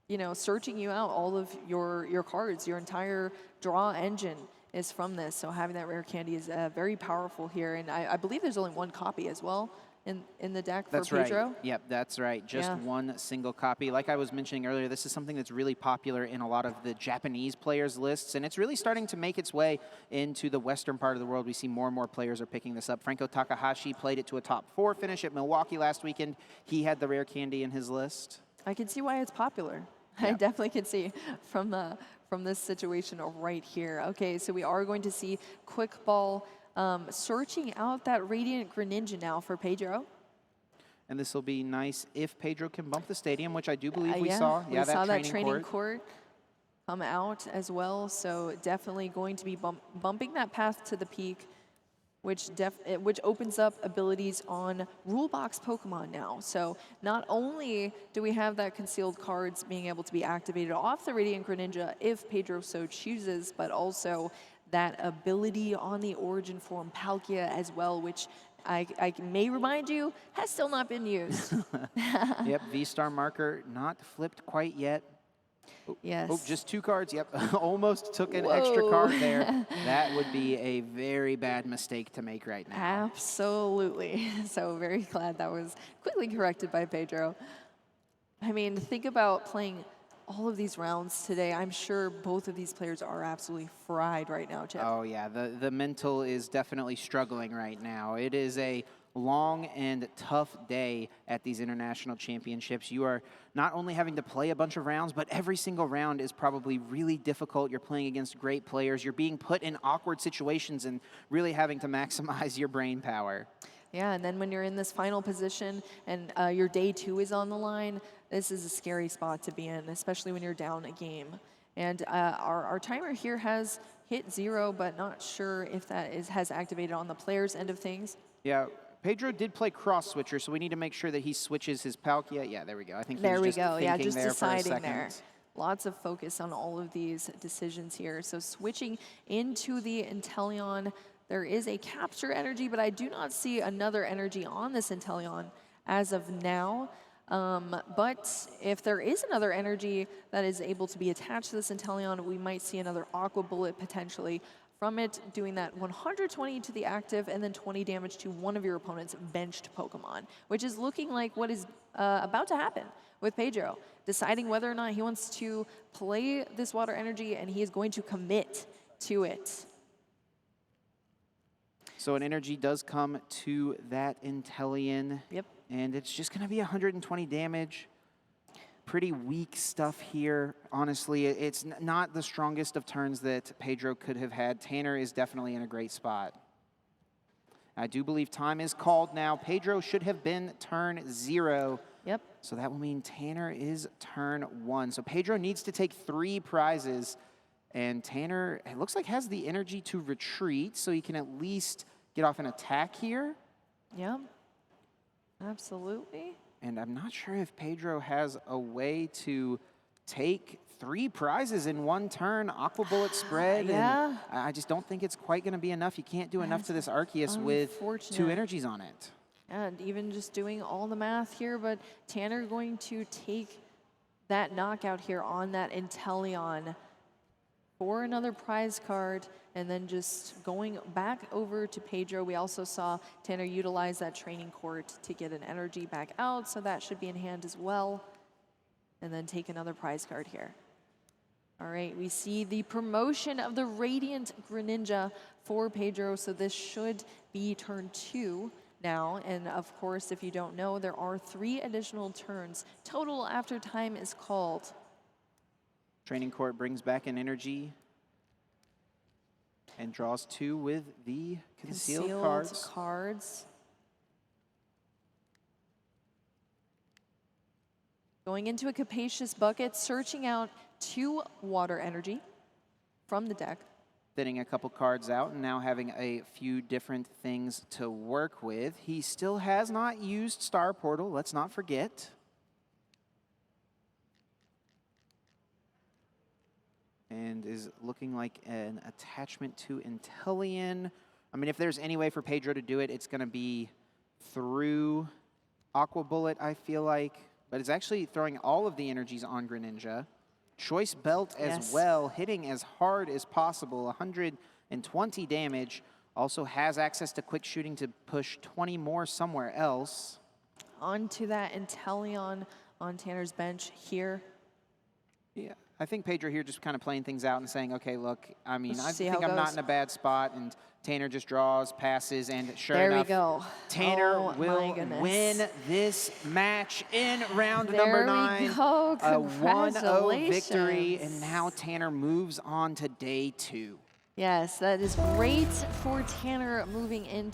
you know, searching you out. All of your cards, your entire draw engine is from this. So having that Rare Candy is very powerful here. And I believe there's only 1 copy as well in the deck for Pedro. Right. Yep, that's right. Just 1 single copy. Like I was mentioning earlier, this is something that's really popular in a lot of the Japanese players' lists, and it's really starting to make its way into the western part of the world. We see more and more players are picking this up. Franco Takahashi played it to a top 4 finish at Milwaukee last weekend. He had the Rare Candy in his list. I can see why it's popular. Yep. I definitely can see from this situation right here. Okay, so we are going to see Quick Ball searching out that Radiant Greninja now for Pedro. And this will be nice if Pedro can bump the stadium, which I do believe we yeah, saw. We saw that training court come out as well. So definitely going to be bumping that path to the peak, which opens up abilities on Rule Box Pokemon now. So not only do we have that concealed cards being able to be activated off the Radiant Greninja if Pedro so chooses, but also that ability on the Origin Form Palkia as well, which I may remind you has still not been used. Yep, V-Star marker not flipped quite yet. Yes. Oh, just 2 cards. Yep, almost took an extra card there. That would be a very bad mistake to make right now. Absolutely. So very glad that was quickly corrected by Pedro. I mean, think about playing all of these rounds today. I'm sure both of these players are absolutely fried right now, Chip. Oh, yeah. The mental is definitely struggling right now. It is a long and tough day at these international championships. You are not only having to play a bunch of rounds, but every single round is probably really difficult. You're playing against great players. You're being put in awkward situations and really having to maximize your brain power. Yeah, and then when you're in this final position and your day 2 is on the line, this is a scary spot to be in, especially when you're down a game. And our timer here has hit 0, but not sure if that has activated on the player's end of things. Yeah, Pedro did play cross switcher, so we need to make sure that he switches his Palkia. Yeah, there we go. I think there he's we go. Yeah, just there deciding there. Lots of focus on all of these decisions here. So switching into the Inteleon, there is a capture energy, but I do not see another energy on this Inteleon as of now. But if there is another energy that is able to be attached to this Inteleon, we might see another Aqua Bullet potentially from it, doing that 120 to the active and then 20 damage to one of your opponent's benched Pokemon, which is looking like what is about to happen with Pedro, deciding whether or not he wants to play this water energy, and he is going to commit to it. So an energy does come to that Inteleon. Yep. And it's just going to be 120 damage. Pretty weak stuff here. Honestly, it's not the strongest of turns that Pedro could have had. Tanner is definitely in a great spot. I do believe time is called now. Pedro should have been turn 0. Yep. So that will mean Tanner is turn 1. So Pedro needs to take 3 prizes. And Tanner, it looks like, has the energy to retreat, so he can at least get off an attack here. Yeah. Absolutely. And I'm not sure if Pedro has a way to take 3 prizes in one turn. Aqua Bullet spread. Yeah. And I just don't think it's quite going to be enough. You can't do enough to this Arceus with 2 energies on it. And even just doing all the math here, but Tanner going to take that knockout here on that Inteleon for another prize card, and then just going back over to Pedro. We also saw Tanner utilize that training court to get an energy back out, so that should be in hand as well. And then take another prize card here. All right, we see the promotion of the Radiant Greninja for Pedro, so this should be turn 2 now. And of course, if you don't know, there are 3 additional turns total after time is called. Training Court brings back an energy and draws 2 with the concealed cards. Going into a capacious bucket, searching out 2 water energy from the deck. Thinning a couple cards out and now having a few different things to work with. He still has not used Star Portal, let's not forget. And is looking like an attachment to Inteleon. I mean, if there's any way for Pedro to do it, it's going to be through Aqua Bullet, I feel like. But it's actually throwing all of the energies on Greninja. Choice Belt as well, hitting as hard as possible, 120 damage. Also has access to quick shooting to push 20 more somewhere else. Onto that Inteleon on Tanner's bench here. Yeah, I think Pedro here just kind of playing things out and saying, okay, look, I mean, I Let's think I'm not in a bad spot, and Tanner just draws, passes, and sure there enough, we go. Tanner will win this match in round number 9. Go. A 1-0 victory, and now Tanner moves on to day 2. Yes, that is great for Tanner moving into